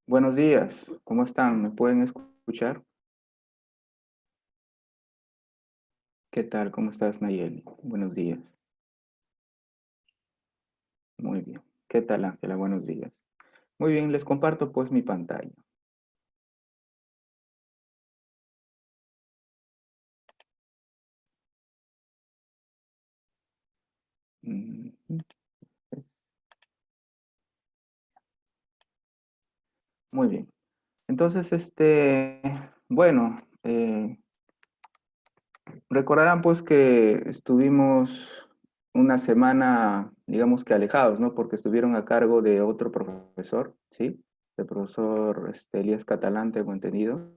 Buenos días, ¿cómo están? ¿Me pueden escuchar? ¿Qué tal? ¿Cómo estás, Nayeli? Buenos días. Muy bien. ¿Qué tal, Ángela? Buenos días. Muy bien, les comparto pues mi pantalla. Mm, Muy bien. Entonces, bueno, recordarán pues que estuvimos una semana, digamos que alejados, ¿no? Porque estuvieron a cargo de otro profesor, ¿sí? El profesor Elías Catalán, tengo entendido.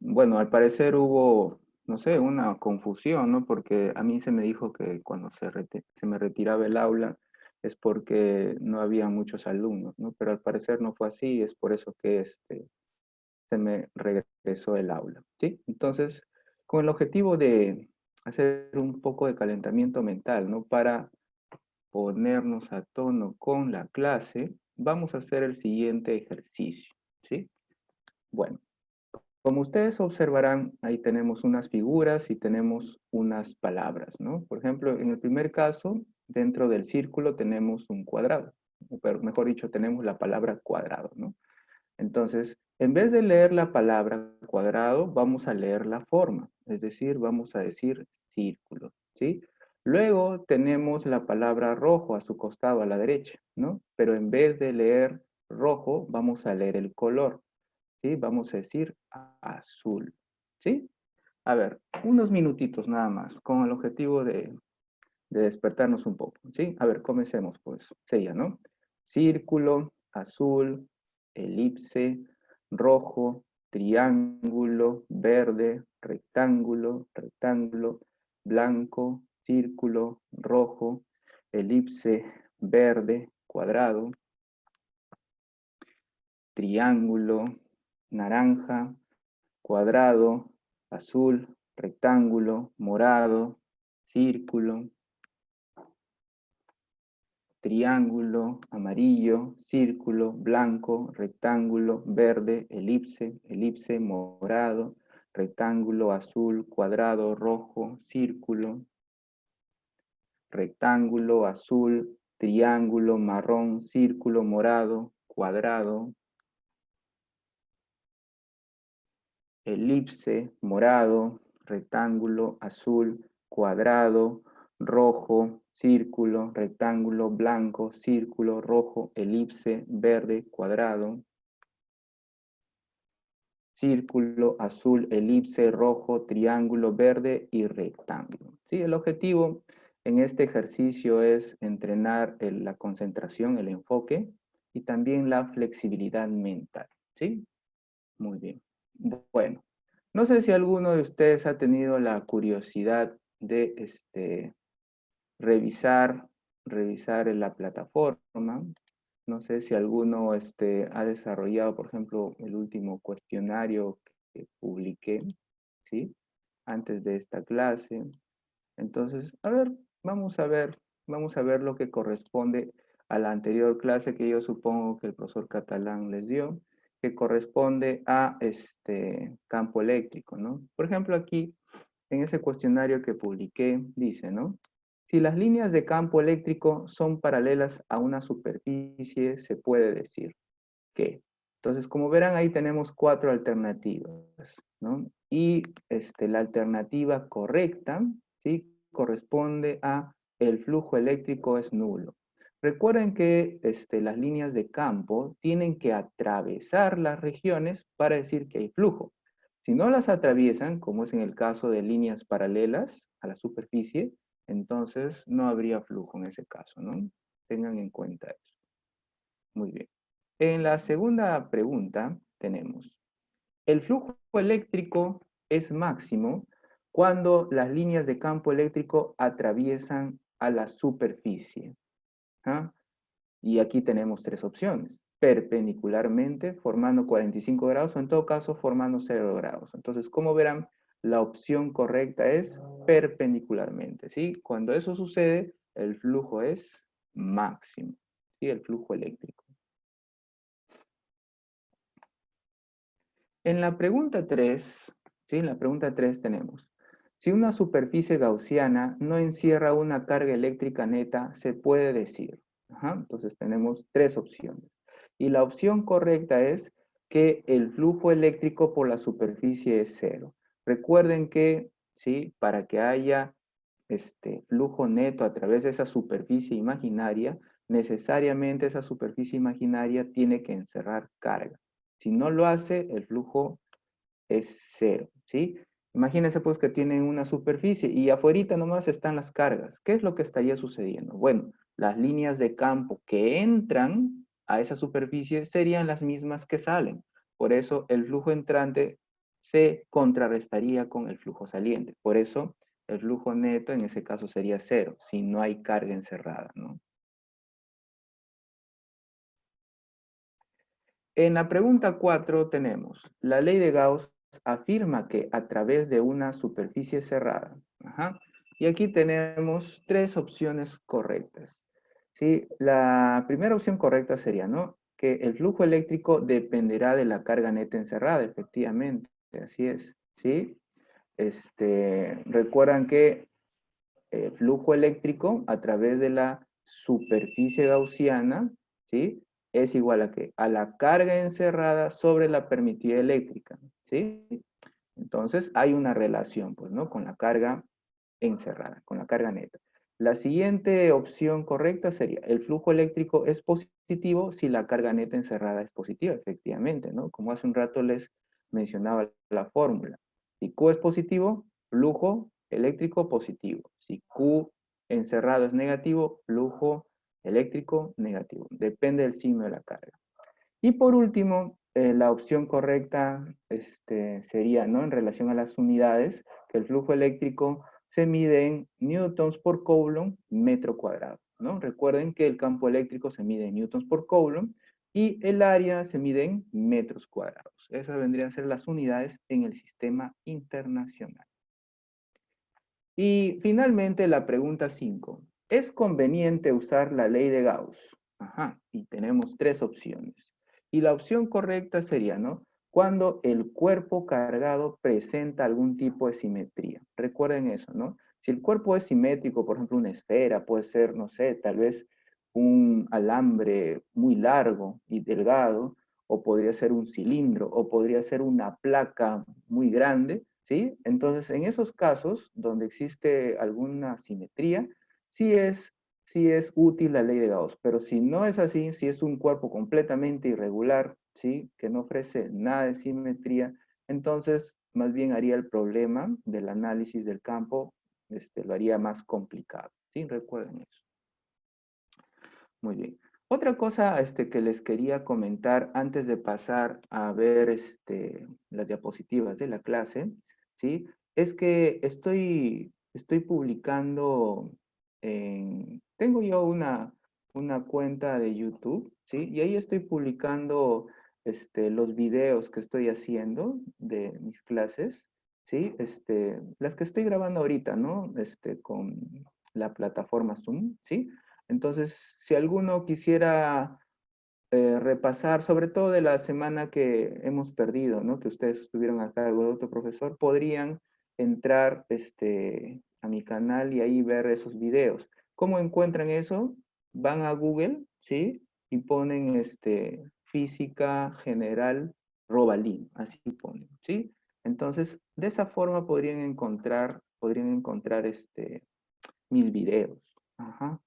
Bueno, al parecer hubo, no sé, una confusión, ¿no? Porque a mí se me dijo que cuando se me retiraba el aula es porque no había muchos alumnos, ¿no? Pero al parecer no fue así, es por eso que se me regresó el aula, ¿sí? Entonces, con el objetivo de hacer un poco de calentamiento mental, ¿no? Para ponernos a tono con la clase, vamos a hacer el siguiente ejercicio, ¿sí? Bueno. Como ustedes observarán, ahí tenemos unas figuras y tenemos unas palabras, ¿no? Por ejemplo, en el primer caso, dentro del círculo tenemos un cuadrado, pero mejor dicho, tenemos la palabra cuadrado, ¿no? Entonces, en vez de leer la palabra cuadrado, vamos a leer la forma, es decir, vamos a decir círculo, ¿sí? Luego tenemos la palabra rojo a su costado a la derecha, ¿no? Pero en vez de leer rojo, vamos a leer el color. ¿Sí? Vamos a decir azul, ¿sí? A ver, unos minutitos nada más, con el objetivo de despertarnos un poco, ¿sí? A ver, comencemos, pues, sella, ¿no? Círculo, azul, elipse, rojo, triángulo, verde, rectángulo, rectángulo, blanco, círculo, rojo, elipse, verde, cuadrado, triángulo, naranja, cuadrado, azul, rectángulo, morado, círculo, triángulo, amarillo, círculo, blanco, rectángulo, verde, elipse, elipse, morado, rectángulo, azul, cuadrado, rojo, círculo, rectángulo, azul, triángulo, marrón, círculo, morado, cuadrado, elipse, morado, rectángulo, azul, cuadrado, rojo, círculo, rectángulo, blanco, círculo, rojo, elipse, verde, cuadrado, círculo, azul, elipse, rojo, triángulo, verde y rectángulo. ¿Sí? El objetivo en este ejercicio es entrenar la concentración, el enfoque y también la flexibilidad mental. ¿Sí? Muy bien. Bueno, no sé si alguno de ustedes ha tenido la curiosidad de revisar, revisar en la plataforma. No sé si alguno ha desarrollado, por ejemplo, el último cuestionario que publiqué, ¿sí? Antes de esta clase. Entonces, a ver, vamos a ver lo que corresponde a la anterior clase que yo supongo que el profesor Catalán les dio, que corresponde a este campo eléctrico, ¿no? Por ejemplo, aquí, en ese cuestionario que publiqué, dice, ¿no? Si las líneas de campo eléctrico son paralelas a una superficie, se puede decir que. Entonces, como verán, ahí tenemos cuatro alternativas, ¿no? Y la alternativa correcta, ¿sí? Corresponde a el flujo eléctrico es nulo. Recuerden que las líneas de campo tienen que atravesar las regiones para decir que hay flujo. Si no las atraviesan, como es en el caso de líneas paralelas a la superficie, entonces no habría flujo en ese caso, ¿no? Tengan en cuenta eso. Muy bien. En la segunda pregunta tenemos, el flujo eléctrico es máximo cuando las líneas de campo eléctrico atraviesan a la superficie. ¿Ah? Y aquí tenemos tres opciones. Perpendicularmente, formando 45 grados, o en todo caso, formando 0 grados. Entonces, como verán, la opción correcta es perpendicularmente, ¿sí? Cuando eso sucede, el flujo es máximo, ¿sí? El flujo eléctrico. En la pregunta 3, ¿sí? En la pregunta 3 tenemos, si una superficie gaussiana no encierra una carga eléctrica neta, se puede decir. Ajá, entonces tenemos tres opciones. Y la opción correcta es que el flujo eléctrico por la superficie es cero. Recuerden que, ¿sí? Para que haya flujo neto a través de esa superficie imaginaria, necesariamente esa superficie imaginaria tiene que encerrar carga. Si no lo hace, el flujo es cero, ¿sí? Imagínense pues que tienen una superficie y afuerita nomás están las cargas. ¿Qué es lo que estaría sucediendo? Bueno, las líneas de campo que entran a esa superficie serían las mismas que salen. Por eso el flujo entrante se contrarrestaría con el flujo saliente. Por eso el flujo neto en ese caso sería cero, si no hay carga encerrada, ¿no? En la pregunta 4 tenemos, la ley de Gauss afirma que a través de una superficie cerrada, ajá, y aquí tenemos tres opciones correctas. ¿Sí? La primera opción correcta sería, ¿no? Que el flujo eléctrico dependerá de la carga neta encerrada, efectivamente, así es, ¿sí? Recuerdan que flujo eléctrico a través de la superficie gaussiana, ¿sí? Es igual a qué? A la carga encerrada sobre la permitida eléctrica, ¿sí? Entonces hay una relación, pues, ¿no? Con la carga encerrada, con la carga neta. La siguiente opción correcta sería, el flujo eléctrico es positivo si la carga neta encerrada es positiva, efectivamente, ¿no? Como hace un rato les mencionaba la fórmula. Si Q es positivo, flujo eléctrico positivo. Si Q encerrado es negativo, flujo eléctrico negativo. Depende del signo de la carga. Y por último, la opción correcta sería, ¿no? En relación a las unidades, que el flujo eléctrico se mide en newtons por coulomb metro cuadrado, ¿no? Recuerden que el campo eléctrico se mide en newtons por coulomb y el área se mide en metros cuadrados. Esas vendrían a ser las unidades en el sistema internacional. Y finalmente la pregunta 5. ¿Es conveniente usar la ley de Gauss? Ajá, y tenemos tres opciones. Y la opción correcta sería, ¿no? Cuando el cuerpo cargado presenta algún tipo de simetría. Recuerden eso, ¿no? Si el cuerpo es simétrico, por ejemplo, una esfera, puede ser, no sé, tal vez un alambre muy largo y delgado, o podría ser un cilindro, o podría ser una placa muy grande, ¿sí? Entonces, en esos casos donde existe alguna simetría, sí es útil la ley de Gauss, pero si no es así, si es un cuerpo completamente irregular, ¿sí? Que no ofrece nada de simetría, entonces más bien haría el problema del análisis del campo, lo haría más complicado, ¿sí? Recuerden eso. Muy bien. Otra cosa que les quería comentar antes de pasar a ver las diapositivas de la clase, ¿sí? Es que estoy publicando, tengo yo una cuenta de YouTube, ¿sí? Y ahí estoy publicando los videos que estoy haciendo de mis clases, ¿sí? Las que estoy grabando ahorita, ¿no? Con la plataforma Zoom, ¿sí? Entonces, si alguno quisiera repasar, sobre todo de la semana que hemos perdido, ¿no? Que ustedes estuvieron a cargo de otro profesor, podrían entrar a mi canal y ahí ver esos videos. ¿Cómo encuentran eso? Van a Google, ¿sí? Y ponen Física General Robalín, así ponen, ¿sí? Entonces, de esa forma podrían encontrar mis videos. Ajá.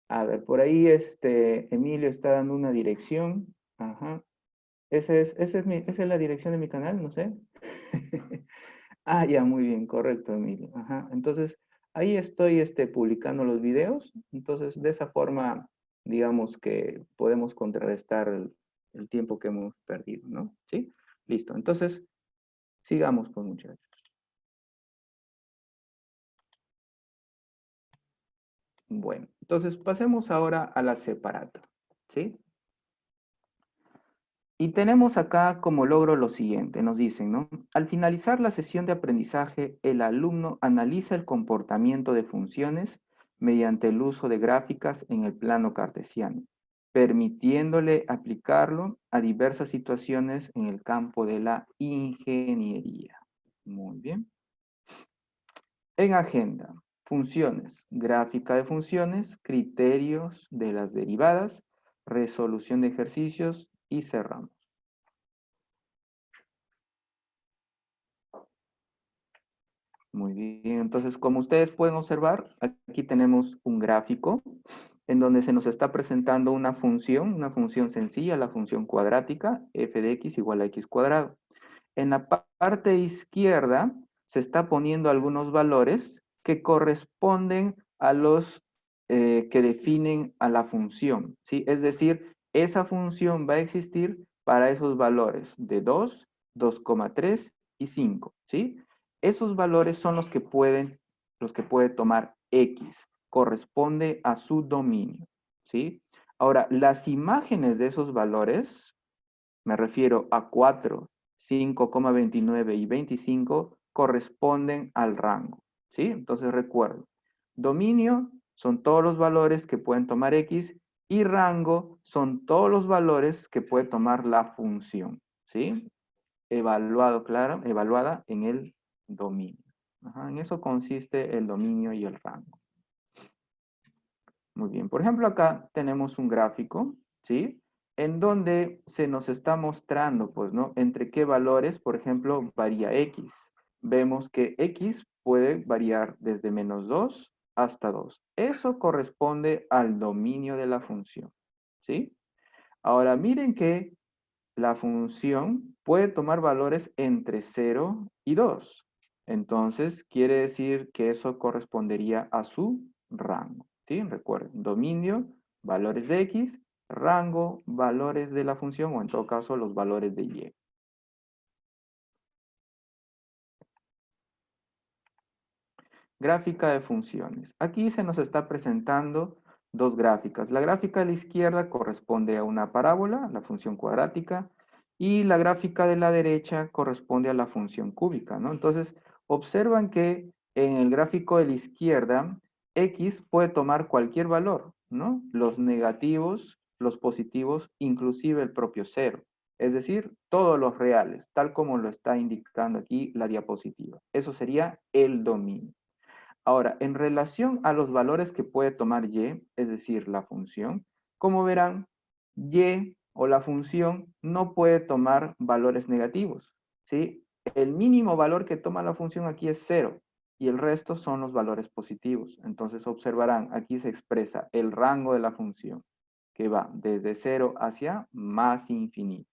A ver, por ahí Emilio está dando una dirección. Ajá. Esa es la dirección de mi canal, no sé. Ah, ya, muy bien, correcto, Emilio. Ajá. Entonces, ahí estoy publicando los videos. Entonces, de esa forma, digamos que podemos contrarrestar el tiempo que hemos perdido, ¿no? ¿Sí? Listo. Entonces, sigamos, pues, muchachos. Bueno, entonces pasemos ahora a la separata, ¿sí? Y tenemos acá como logro lo siguiente, nos dicen, ¿no? Al finalizar la sesión de aprendizaje, el alumno analiza el comportamiento de funciones mediante el uso de gráficas en el plano cartesiano. permitiéndole aplicarlo a diversas situaciones en el campo de la ingeniería. Muy bien. En agenda, funciones, gráfica de funciones, criterios de las derivadas, resolución de ejercicios y cerramos. Muy bien, entonces como ustedes pueden observar, aquí tenemos un gráfico en donde se nos está presentando una función sencilla, la función cuadrática, f de x igual a x cuadrado. En la parte izquierda se está poniendo algunos valores que corresponden a los que definen a la función, ¿sí? Es decir, esa función va a existir para esos valores de 2, 2,3 y 5, ¿sí? Esos valores son los que puede tomar X, corresponde a su dominio, ¿sí? Ahora, las imágenes de esos valores, me refiero a 4, 5,29 y 25, corresponden al rango, ¿sí? Entonces recuerdo, dominio son todos los valores que pueden tomar X y rango son todos los valores que puede tomar la función, ¿sí? Evaluada en el dominio. Ajá, en eso consiste el dominio y el rango. Muy bien, por ejemplo acá tenemos un gráfico, ¿sí? En donde se nos está mostrando, pues, ¿no? Entre qué valores, por ejemplo, varía X. Vemos que X puede variar desde -2 hasta 2. Eso corresponde al dominio de la función, ¿sí? Ahora miren que la función puede tomar valores entre 0 y 2. Entonces, quiere decir que eso correspondería a su rango. ¿Sí? Recuerden, dominio, valores de X, rango, valores de la función, o en todo caso, los valores de Y. Gráfica de funciones. Aquí se nos está presentando dos gráficas. La gráfica de la izquierda corresponde a una parábola, la función cuadrática, y la gráfica de la derecha corresponde a la función cúbica, ¿no? Entonces, observan que en el gráfico de la izquierda, X puede tomar cualquier valor, ¿no? Los negativos, los positivos, inclusive el propio cero. Es decir, todos los reales, tal como lo está indicando aquí la diapositiva. Eso sería el dominio. Ahora, en relación a los valores que puede tomar y, es decir, la función, como verán, y o la función no puede tomar valores negativos, ¿sí? El mínimo valor que toma la función aquí es 0 y el resto son los valores positivos. Entonces observarán, aquí se expresa el rango de la función, que va desde 0 hacia más infinito.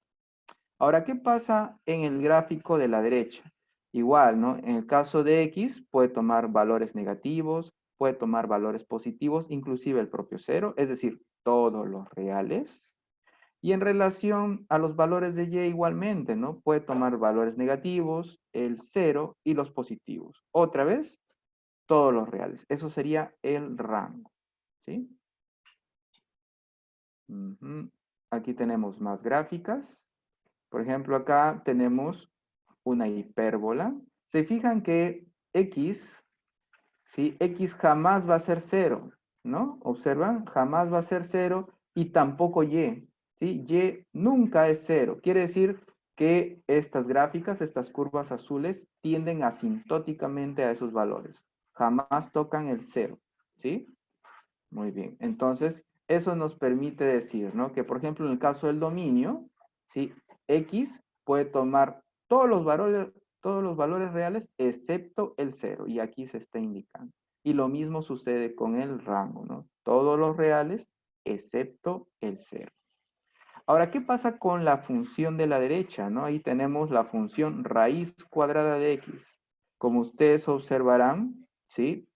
Ahora, ¿qué pasa en el gráfico de la derecha? Igual, ¿no? En el caso de X puede tomar valores negativos, puede tomar valores positivos, inclusive el propio cero, es decir, todos los reales. Y en relación a los valores de Y igualmente, ¿no? Puede tomar valores negativos, el cero y los positivos. Otra vez, todos los reales. Eso sería el rango, ¿sí? Ujú. Aquí tenemos más gráficas. Por ejemplo, acá tenemos una hipérbola. Se fijan que X, ¿sí? X jamás va a ser cero, ¿no? Observan, jamás va a ser cero y tampoco Y, ¿sí? Y nunca es cero. Quiere decir que estas gráficas, estas curvas azules, tienden asintóticamente a esos valores. Jamás tocan el cero, ¿sí? Muy bien. Entonces, eso nos permite decir, ¿no? Que, por ejemplo, en el caso del dominio, ¿sí? X puede tomar todos los valores reales excepto el cero. Y aquí se está indicando. Y lo mismo sucede con el rango, ¿no? Todos los reales excepto el cero. Ahora, ¿qué pasa con la función de la derecha, ¿no? Ahí tenemos la función raíz cuadrada de X. Como ustedes observarán, ¿sí?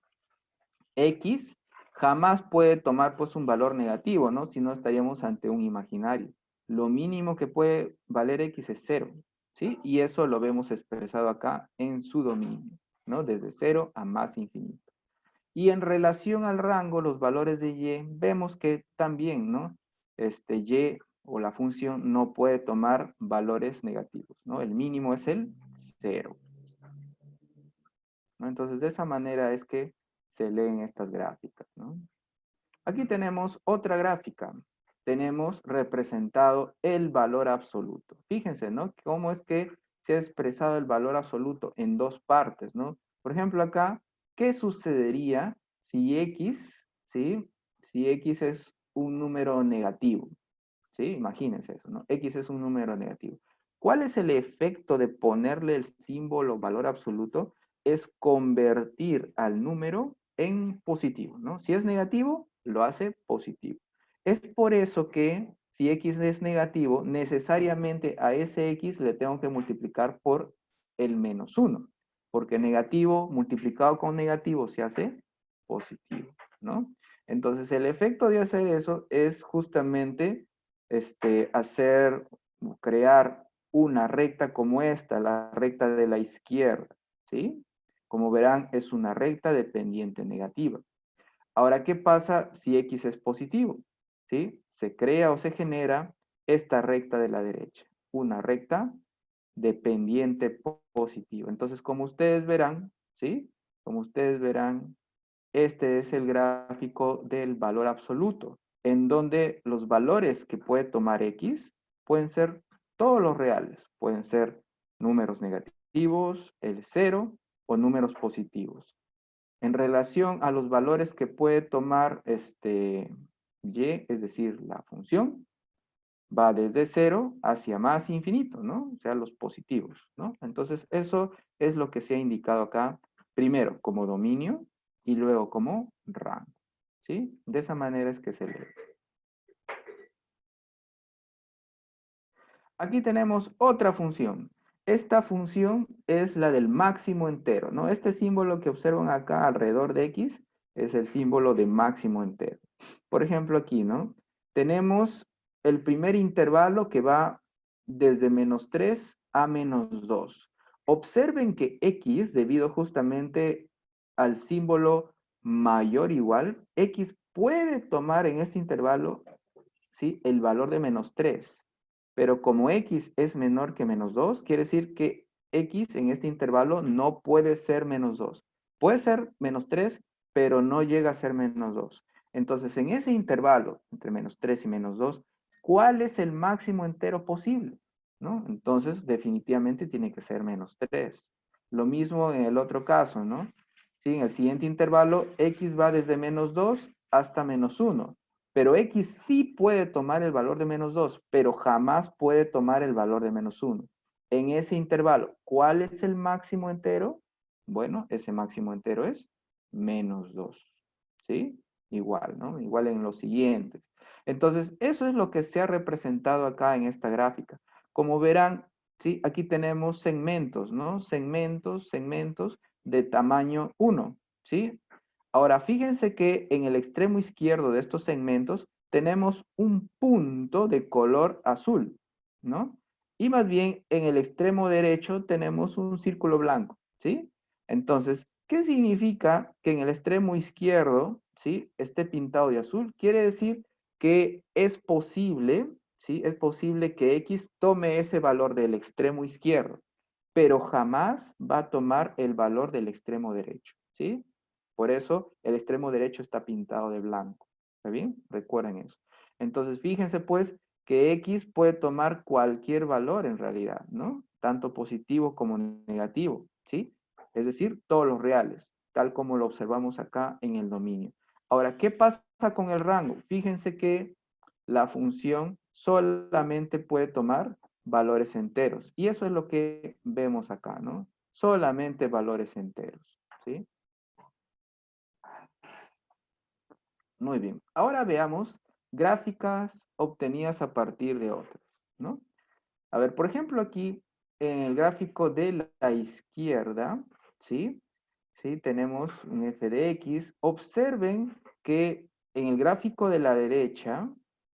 X jamás puede tomar pues un valor negativo, ¿no? Si no estaríamos ante un imaginario. Lo mínimo que puede valer X es 0, ¿sí? Y eso lo vemos expresado acá en su dominio, ¿no? Desde 0 a más infinito. Y en relación al rango, los valores de Y, vemos que también, ¿no? Y o la función no puede tomar valores negativos, ¿no? El mínimo es el 0, ¿no? Entonces, de esa manera es que se leen estas gráficas, ¿no? Aquí tenemos otra gráfica. tenemos representado el valor absoluto. Fíjense, ¿no? Cómo es que se ha expresado el valor absoluto en dos partes, ¿no? Por ejemplo, acá, ¿qué sucedería si X, ¿sí? Si X es un número negativo, ¿sí? Imagínense eso, ¿no? X es un número negativo. ¿Cuál es el efecto de ponerle el símbolo valor absoluto? Es convertir al número en positivo, ¿no? Si es negativo, lo hace positivo. Es por eso que si X es negativo, necesariamente a ese X le tengo que multiplicar por el menos 1, porque negativo multiplicado con negativo se hace positivo, ¿no? Entonces, el efecto de hacer eso es justamente hacer, crear una recta como esta, la recta de la izquierda, ¿sí? Como verán, es una recta de pendiente negativa. Ahora, ¿qué pasa si X es positivo? ¿Sí? Se crea o se genera esta recta de la derecha, una recta de pendiente positivo. Entonces, como ustedes verán, ¿sí? Como ustedes verán, este es el gráfico del valor absoluto, en donde los valores que puede tomar X pueden ser todos los reales, pueden ser números negativos, el cero o números positivos. En relación a los valores que puede tomar Y, es decir, la función, va desde cero hacia más infinito, ¿no? O sea, los positivos, ¿no? Entonces, eso es lo que se ha indicado acá, primero como dominio y luego como rango, ¿sí? De esa manera es que se lee. Aquí tenemos otra función. Esta función es la del máximo entero, ¿no? Este símbolo que observan acá alrededor de X es el símbolo de máximo entero. Por ejemplo, aquí, ¿no? Tenemos el primer intervalo que va desde -3 a -2. Observen que X, debido justamente al símbolo mayor o igual, X puede tomar en este intervalo, ¿sí? El valor de -3. Pero como X es menor que -2, quiere decir que X en este intervalo no puede ser -2. Puede ser -3, pero no llega a ser -2. Entonces, en ese intervalo, entre -3 y -2, ¿cuál es el máximo entero posible? ¿No? Entonces, definitivamente tiene que ser -3. Lo mismo en el otro caso, ¿no? Sí, en el siguiente intervalo, X va desde -2 hasta -1. Pero X sí puede tomar el valor de -2, pero jamás puede tomar el valor de -1. En ese intervalo, ¿cuál es el máximo entero? Bueno, ese máximo entero es -2. ¿Sí? Igual, ¿no? Igual en los siguientes. Entonces, eso es lo que se ha representado acá en esta gráfica. Como verán, ¿sí? Aquí tenemos segmentos, ¿no? Segmentos de tamaño 1, ¿sí? Ahora, fíjense que en el extremo izquierdo de estos segmentos tenemos un punto de color azul, ¿no? Y más bien en el extremo derecho tenemos un círculo blanco, ¿sí? Entonces, ¿qué significa que en el extremo izquierdo, ¿sí? Esté pintado de azul? Quiere decir que es posible, ¿sí? Es posible que X tome ese valor del extremo izquierdo, pero jamás va a tomar el valor del extremo derecho, ¿sí? Por eso el extremo derecho está pintado de blanco. ¿Está bien? Recuerden eso. Entonces, fíjense pues que X puede tomar cualquier valor en realidad, ¿no? Tanto positivo como negativo, ¿sí? Es decir, todos los reales, tal como lo observamos acá en el dominio. Ahora, ¿qué pasa con el rango? Fíjense que la función solamente puede tomar valores enteros. Y eso es lo que vemos acá, ¿no? Solamente valores enteros, ¿sí? Muy bien. Ahora veamos gráficas obtenidas a partir de otras, ¿no? A ver, por ejemplo, aquí en el gráfico de la izquierda, ¿sí? ¿Sí? Tenemos un f de x. Observen que en el gráfico de la derecha,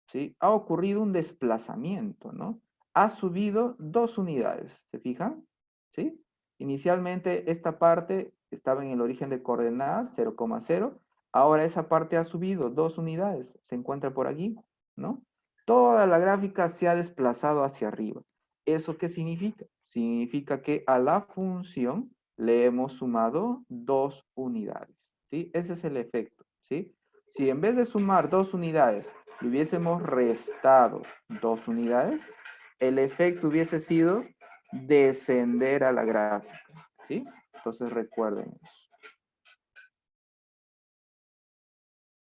¿sí? Ha ocurrido un desplazamiento, ¿no? Ha subido 2 unidades, ¿se fijan? ¿Sí? Inicialmente esta parte estaba en el origen de coordenadas 0,0. Ahora esa parte ha subido 2 unidades, se encuentra por aquí, ¿no? Toda la gráfica se ha desplazado hacia arriba. ¿Eso qué significa? Significa que a la función le hemos sumado 2 unidades, ¿sí? Ese es el efecto, ¿sí? Si en vez de sumar 2 unidades le hubiésemos restado 2 unidades, el efecto hubiese sido descender a la gráfica, ¿sí? Entonces recuerden eso.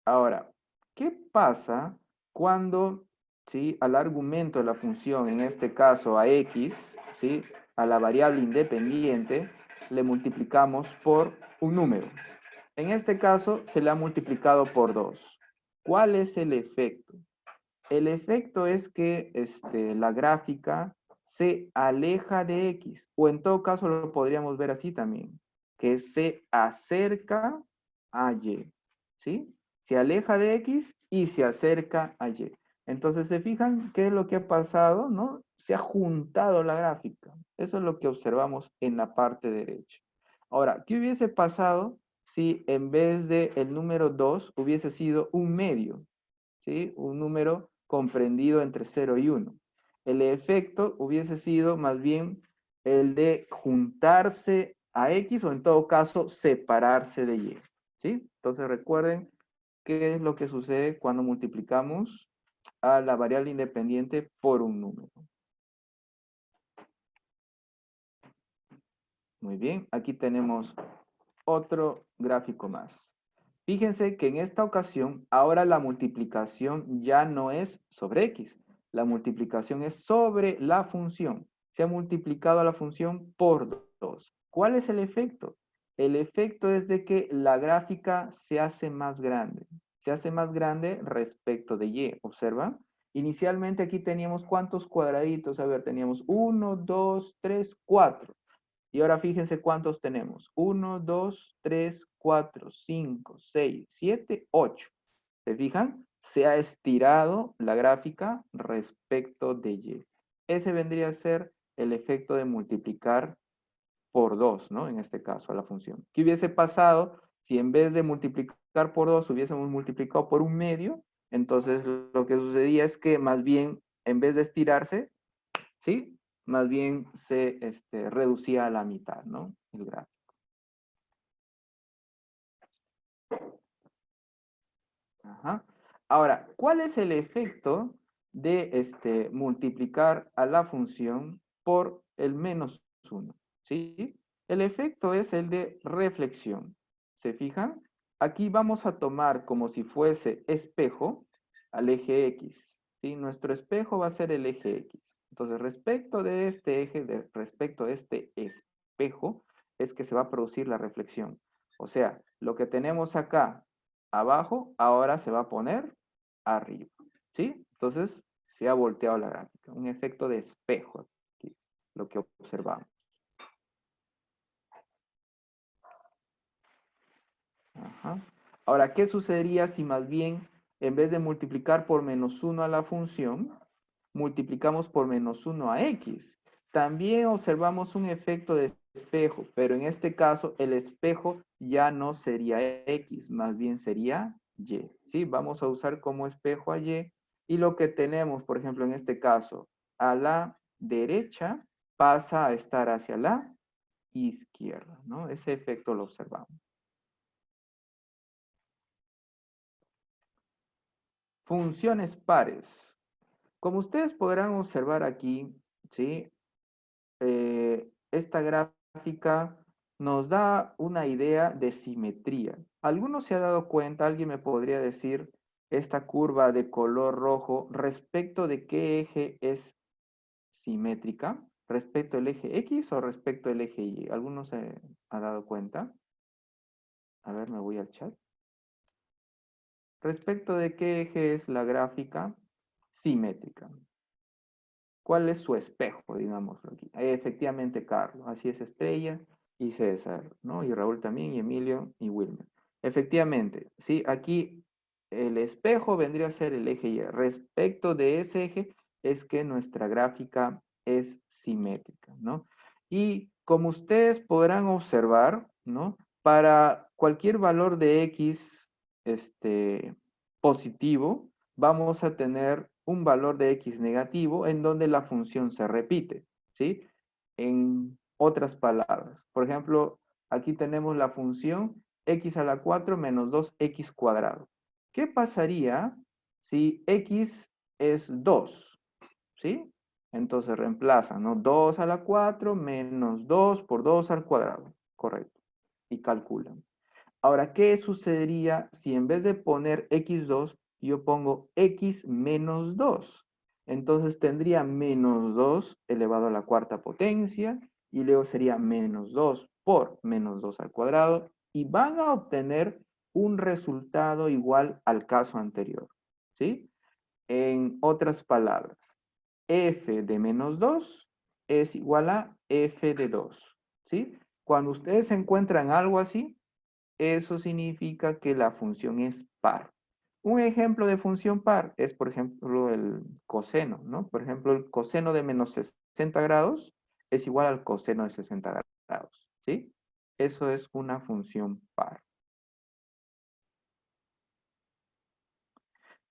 Ahora, ¿qué pasa cuando, ¿sí?, al argumento de la función, en este caso a x, ¿sí?, a la variable independiente, le multiplicamos por un número? En este caso se le ha multiplicado por 2. ¿Cuál es el efecto? El efecto es que la gráfica se aleja de x, o en todo caso lo podríamos ver así también, que se acerca a y, ¿sí? Se aleja de x y se acerca a y. Entonces, ¿se fijan qué es lo que ha pasado, no? Se ha juntado la gráfica. Eso es lo que observamos en la parte derecha. Ahora, ¿qué hubiese pasado si en vez de el número 2 hubiese sido un medio? ¿Sí? Un número comprendido entre 0 y 1. El efecto hubiese sido más bien el de juntarse a X o en todo caso separarse de Y. ¿Sí? Entonces recuerden qué es lo que sucede cuando multiplicamos a la variable independiente por un número. Muy bien, aquí tenemos otro gráfico más. Fíjense que en esta ocasión, ahora la multiplicación ya no es sobre x. La multiplicación es sobre la función. Se ha multiplicado a la función por 2. ¿Cuál es el efecto? El efecto es de que la gráfica se hace más grande. Se hace más grande respecto de y. ¿Observan? Inicialmente aquí teníamos ¿cuántos cuadraditos? A ver, teníamos 1, 2, 3, 4. Y ahora fíjense cuántos tenemos. 1, 2, 3, 4, 5, 6, 7, 8. ¿Se fijan? Se ha estirado la gráfica respecto de y. Ese vendría a ser el efecto de multiplicar por 2, ¿no? En este caso, a la función. ¿Qué hubiese pasado si en vez de multiplicar por 2 hubiésemos multiplicado por un medio? Entonces, lo que sucedía es que más bien, en vez de estirarse, ¿sí? Más bien se reducía a la mitad, ¿no? El gráfico. Ajá. Ahora, ¿cuál es el efecto de multiplicar a la función por el menos 1? ¿Sí? El efecto es el de reflexión. ¿Se fijan? Aquí vamos a tomar como si fuese espejo al eje X. ¿Sí? Nuestro espejo va a ser el eje X. Entonces, respecto de este eje, respecto de este espejo, es que se va a producir la reflexión. O sea, lo que tenemos acá abajo, ahora se va a poner arriba. ¿Sí? Entonces, se ha volteado la gráfica. Un efecto de espejo, aquí, lo que observamos. Ajá. Ahora, ¿qué sucedería si más bien, en vez de multiplicar por menos 1 a la función, multiplicamos por menos 1 a x? También observamos un efecto de espejo, pero en este caso el espejo ya no sería x, más bien sería y. ¿Sí? Vamos a usar como espejo a y. Y lo que tenemos, por ejemplo, en este caso, a la derecha pasa a estar hacia la izquierda, ¿no? Ese efecto lo observamos. Funciones pares. Como ustedes podrán observar aquí, ¿sí? Esta gráfica nos da una idea de simetría. ¿Alguno se ha dado cuenta? ¿Alguien me podría decir esta curva de color rojo respecto de qué eje es simétrica? ¿Respecto al eje X o respecto al eje Y? ¿Alguno se ha dado cuenta? A ver, me voy al chat. ¿Respecto de qué eje es la gráfica simétrica? ¿Cuál es su espejo, digámoslo aquí? Efectivamente, Carlos. Así es, Estrella y César, ¿no? Y Raúl también, y Emilio, y Wilmer. Efectivamente, sí, aquí el espejo vendría a ser el eje Y. Respecto de ese eje es que nuestra gráfica es simétrica, ¿no? Y como ustedes podrán observar, ¿no? Para cualquier valor de X, positivo, vamos a tener un valor de x negativo en donde la función se repite, ¿sí? En otras palabras, por ejemplo, aquí tenemos la función x a la 4 menos 2x cuadrado. ¿Qué pasaría si x es 2, ¿sí? Entonces reemplazan, ¿no? 2 a la 4 menos 2 por 2 al cuadrado, correcto. Y calculan. Ahora, ¿qué sucedería si en vez de poner x2, yo pongo x menos 2? Entonces tendría menos 2 elevado a la cuarta potencia y luego sería menos 2 por menos 2 al cuadrado y van a obtener un resultado igual al caso anterior, ¿sí? En otras palabras, f de menos 2 es igual a f de 2, ¿sí? Cuando ustedes encuentran algo así, eso significa que la función es par. Un ejemplo de función par es, por ejemplo, el coseno, ¿no? Por ejemplo, el coseno de menos 60 grados es igual al coseno de 60 grados, ¿sí? Eso es una función par.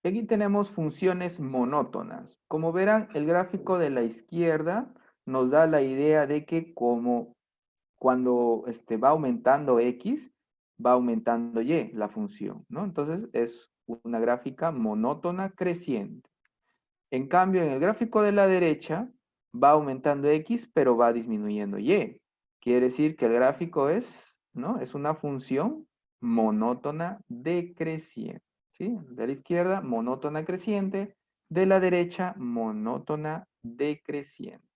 Aquí tenemos funciones monótonas. Como verán, el gráfico de la izquierda nos da la idea de que como cuando va aumentando x, va aumentando y, la función, ¿no? Entonces es una gráfica monótona creciente. En cambio, en el gráfico de la derecha, va aumentando x, pero va disminuyendo y. Quiere decir que el gráfico es, ¿no? Es una función monótona decreciente, ¿sí? De la izquierda, monótona creciente. De la derecha, monótona decreciente.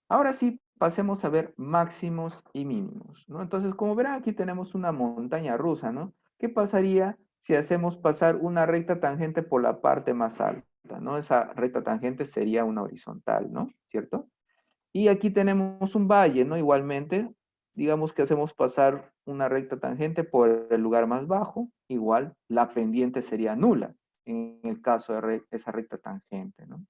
Ahora sí, pasemos a ver máximos y mínimos, ¿no? Entonces, como verán, aquí tenemos una montaña rusa, ¿no? ¿Qué pasaría si hacemos pasar una recta tangente por la parte más alta, ¿no? Esa recta tangente sería una horizontal, ¿no? ¿Cierto? Y aquí tenemos un valle, ¿no? Igualmente, digamos que hacemos pasar una recta tangente por el lugar más bajo, igual la pendiente sería nula en el caso de esa recta tangente, ¿no?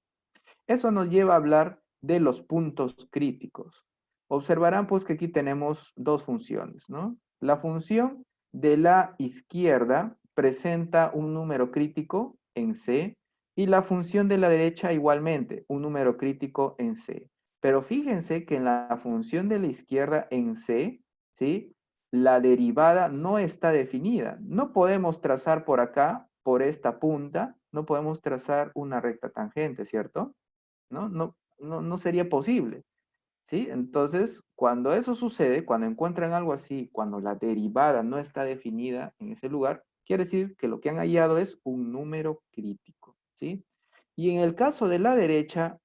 Eso nos lleva a hablar de los puntos críticos. Observarán pues que aquí tenemos dos funciones, ¿no? La función de la izquierda presenta un número crítico en C y la función de la derecha igualmente, un número crítico en C. Pero fíjense que en la función de la izquierda en C, ¿sí? La derivada no está definida. No podemos trazar por acá, por esta punta, no podemos trazar una recta tangente, ¿cierto? ¿No? No sería posible, ¿sí? Entonces, cuando eso sucede, cuando encuentran algo así, cuando la derivada no está definida en ese lugar, quiere decir que lo que han hallado es un número crítico, ¿sí? Y en el caso de la derecha,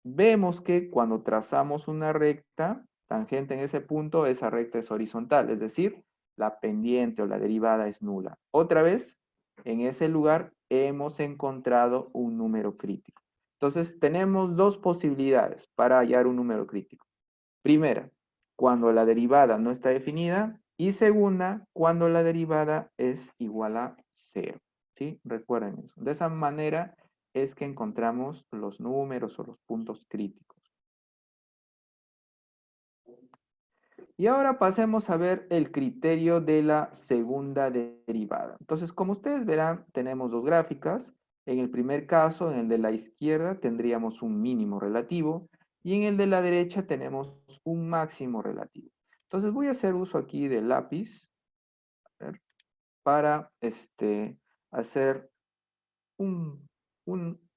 vemos que cuando trazamos una recta tangente en ese punto, esa recta es horizontal, es decir, la pendiente o la derivada es nula. Otra vez, en ese lugar hemos encontrado un número crítico. Entonces, tenemos dos posibilidades para hallar un número crítico. Primera, cuando la derivada no está definida. Y segunda, cuando la derivada es igual a cero. ¿Sí? Recuerden eso. De esa manera es que encontramos los números o los puntos críticos. Y ahora pasemos a ver el criterio de la segunda derivada. Entonces, como ustedes verán, tenemos dos gráficas. En el primer caso, en el de la izquierda, tendríamos un mínimo relativo y en el de la derecha tenemos un máximo relativo. Entonces, voy a hacer uso aquí del lápiz, a ver, para hacer un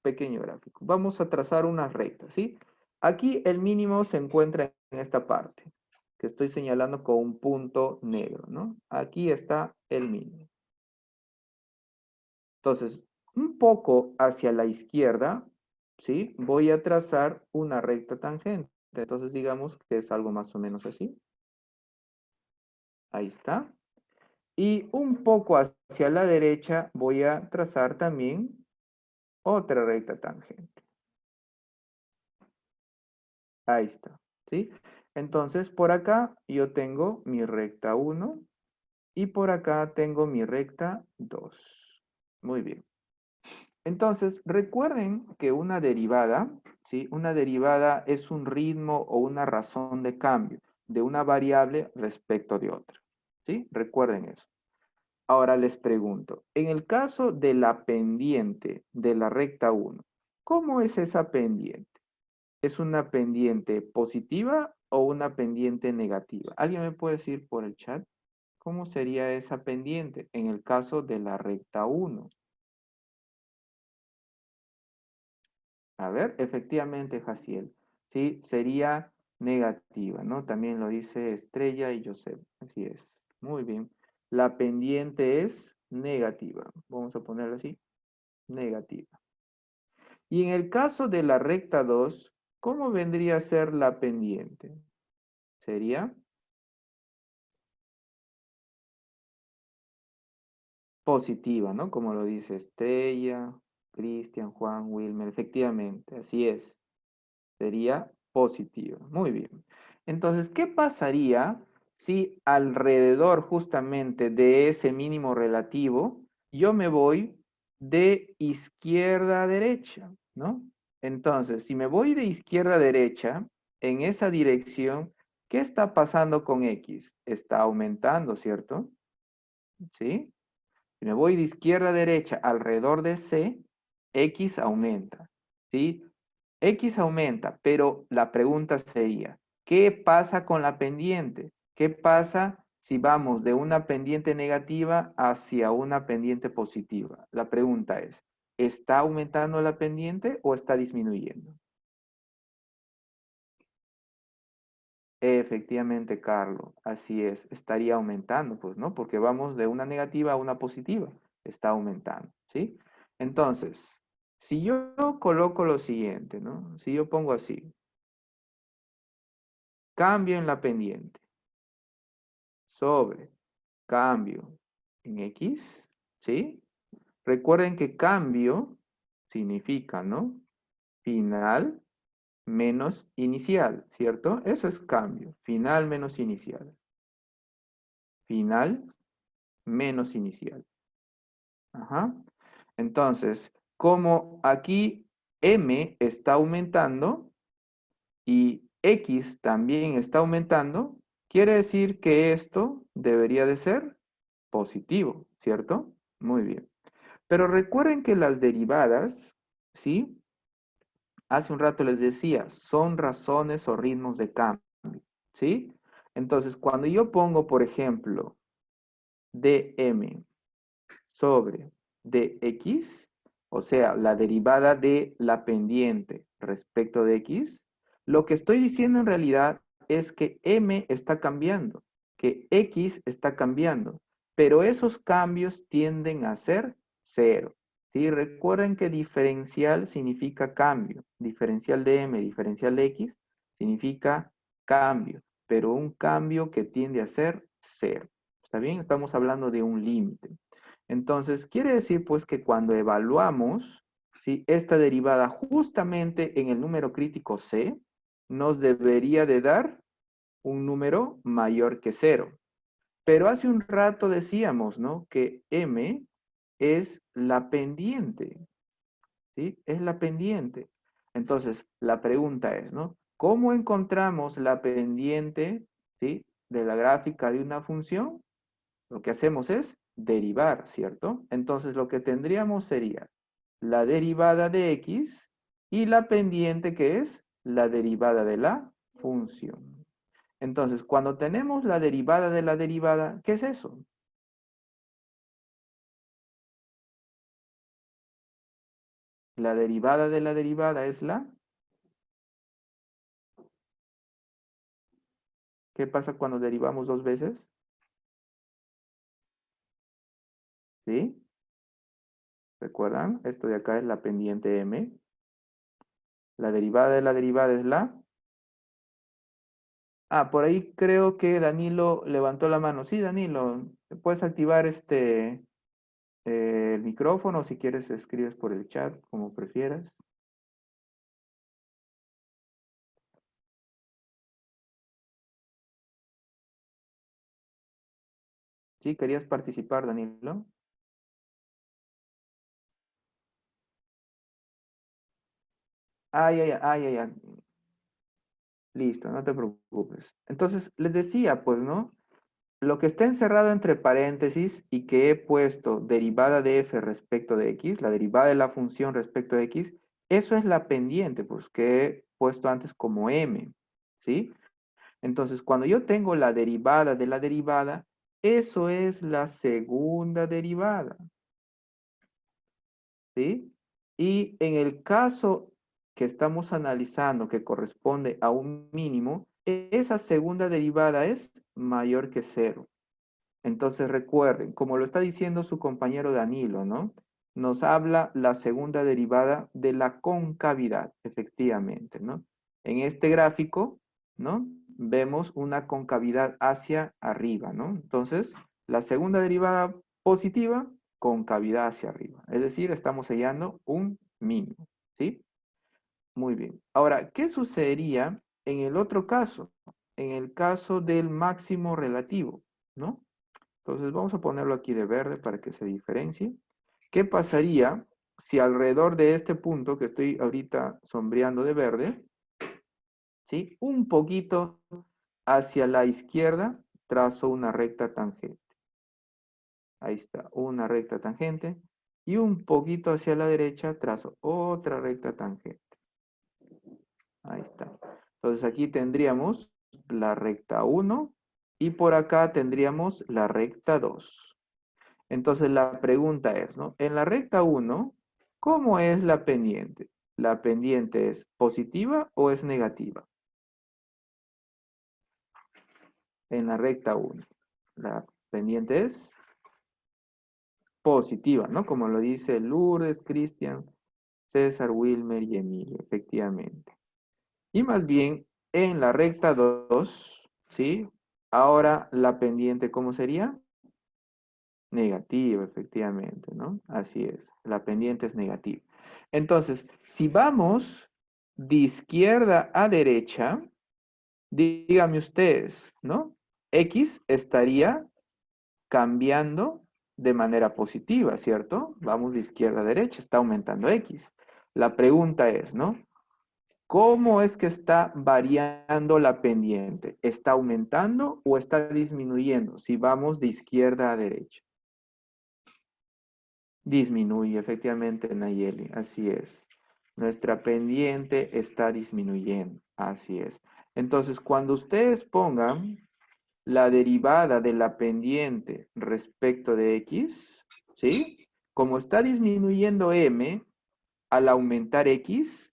pequeño gráfico. Vamos a trazar una recta, ¿sí? Aquí el mínimo se encuentra en esta parte, que estoy señalando con un punto negro, ¿no? Aquí está el mínimo. Entonces, un poco hacia la izquierda, ¿sí? Voy a trazar una recta tangente. Entonces, digamos que es algo más o menos así. Ahí está. Y un poco hacia la derecha voy a trazar también otra recta tangente. Ahí está, ¿sí? Entonces, por acá yo tengo mi recta 1 y por acá tengo mi recta 2. Muy bien. Entonces, recuerden que una derivada, ¿sí? Una derivada es un ritmo o una razón de cambio de una variable respecto de otra, ¿sí? Recuerden eso. Ahora les pregunto, en el caso de la pendiente de la recta 1, ¿cómo es esa pendiente? ¿Es una pendiente positiva o una pendiente negativa? ¿Alguien me puede decir por el chat cómo sería esa pendiente en el caso de la recta 1? A ver, efectivamente, Jaciel. Sí, sería negativa, ¿no? También lo dice Estrella y Joseph. Así es. Muy bien. La pendiente es negativa. Vamos a ponerlo así. Negativa. Y en el caso de la recta 2, ¿cómo vendría a ser la pendiente? Sería positiva, ¿no? Como lo dice Estrella, Cristian, Juan, Wilmer. Efectivamente, así es. Sería positiva. Muy bien. Entonces, ¿qué pasaría si alrededor justamente de ese mínimo relativo yo me voy de izquierda a derecha, ¿no? Entonces, si me voy de izquierda a derecha, en esa dirección, ¿qué está pasando con X? Está aumentando, ¿cierto? ¿Sí? Si me voy de izquierda a derecha alrededor de C, X aumenta, ¿sí? X aumenta, pero la pregunta sería, ¿qué pasa con la pendiente? ¿Qué pasa si vamos de una pendiente negativa hacia una pendiente positiva? La pregunta es, ¿está aumentando la pendiente o está disminuyendo? Efectivamente, Carlos, así es, estaría aumentando, pues, ¿no? Porque vamos de una negativa a una positiva, está aumentando, ¿sí? Entonces, si yo coloco lo siguiente, ¿no? Si yo pongo así, cambio en la pendiente sobre cambio en X, ¿sí? Recuerden que cambio significa, ¿no? Final menos inicial, ¿cierto? Eso es cambio, final menos inicial. Final menos inicial. Ajá. Entonces, como aquí M está aumentando y X también está aumentando, quiere decir que esto debería de ser positivo, ¿cierto? Muy bien. Pero recuerden que las derivadas, ¿sí? Hace un rato les decía, son razones o ritmos de cambio, ¿sí? Entonces, cuando yo pongo, por ejemplo, dm sobre dx, o sea, la derivada de la pendiente respecto de x, lo que estoy diciendo en realidad es que m está cambiando, que x está cambiando, pero esos cambios tienden a ser cero. ¿Sí? Recuerden que diferencial significa cambio, diferencial de m, diferencial de x significa cambio, pero un cambio que tiende a ser cero. ¿Está bien? Estamos hablando de un límite. Entonces, quiere decir pues que cuando evaluamos, ¿sí? Esta derivada justamente en el número crítico C, nos debería de dar un número mayor que cero. Pero hace un rato decíamos, ¿no? Que M es la pendiente, ¿sí? Es la pendiente. Entonces, la pregunta es, ¿no? ¿Cómo encontramos la pendiente, ¿sí? De la gráfica de una función? Lo que hacemos es derivar, ¿cierto? Entonces lo que tendríamos sería la derivada de x y la pendiente que es la derivada de la función. Entonces, cuando tenemos la derivada de la derivada, ¿qué es eso? La derivada de la derivada es la... ¿Qué pasa cuando derivamos dos veces? ¿Sí? ¿Recuerdan? Esto de acá es la pendiente m. La derivada de la derivada es la... Ah, por ahí creo que Danilo levantó la mano. Sí, Danilo, puedes activar el micrófono, si quieres escribes por el chat, como prefieras. Sí, querías participar, Danilo. Ay, ay, ay, ay, ay. Listo, no te preocupes. Entonces, les decía, pues, ¿no? Lo que está encerrado entre paréntesis y que he puesto derivada de f respecto de x, la derivada de la función respecto de x, eso es la pendiente, pues, que he puesto antes como m, ¿sí? Entonces, cuando yo tengo la derivada de la derivada, eso es la segunda derivada, ¿sí? Y en el caso que estamos analizando que corresponde a un mínimo, esa segunda derivada es mayor que cero. Entonces recuerden, como lo está diciendo su compañero Danilo, ¿no? Nos habla la segunda derivada de la concavidad, efectivamente, ¿no? En este gráfico, ¿no? Vemos una concavidad hacia arriba, ¿no? Entonces, la segunda derivada positiva, concavidad hacia arriba. Es decir, estamos hallando un mínimo, ¿sí? Muy bien. Ahora, ¿qué sucedería en el otro caso? En el caso del máximo relativo, ¿no? Entonces vamos a ponerlo aquí de verde para que se diferencie. ¿Qué pasaría si alrededor de este punto que estoy ahorita sombreando de verde, ¿sí? Un poquito hacia la izquierda trazo una recta tangente? Ahí está, una recta tangente. Y un poquito hacia la derecha trazo otra recta tangente. Ahí está. Entonces aquí tendríamos la recta 1 y por acá tendríamos la recta 2. Entonces la pregunta es, ¿no? En la recta 1, ¿cómo es la pendiente? ¿La pendiente es positiva o es negativa? En la recta 1. La pendiente es positiva, ¿no? Como lo dice Lourdes, Cristian, César, Wilmer y Emilio, efectivamente. Y más bien, en la recta 2, ¿sí? Ahora la pendiente, ¿cómo sería? Negativa, efectivamente, ¿no? Así es, la pendiente es negativa. Entonces, si vamos de izquierda a derecha, díganme ustedes, ¿no? X estaría cambiando de manera positiva, ¿cierto? Vamos de izquierda a derecha, está aumentando X. La pregunta es, ¿no? ¿Cómo es que está variando la pendiente? ¿Está aumentando o está disminuyendo si vamos de izquierda a derecha? Disminuye, efectivamente, Nayeli, así es. Nuestra pendiente está disminuyendo, así es. Entonces, cuando ustedes pongan la derivada de la pendiente respecto de X, ¿sí? Como está disminuyendo M al aumentar X,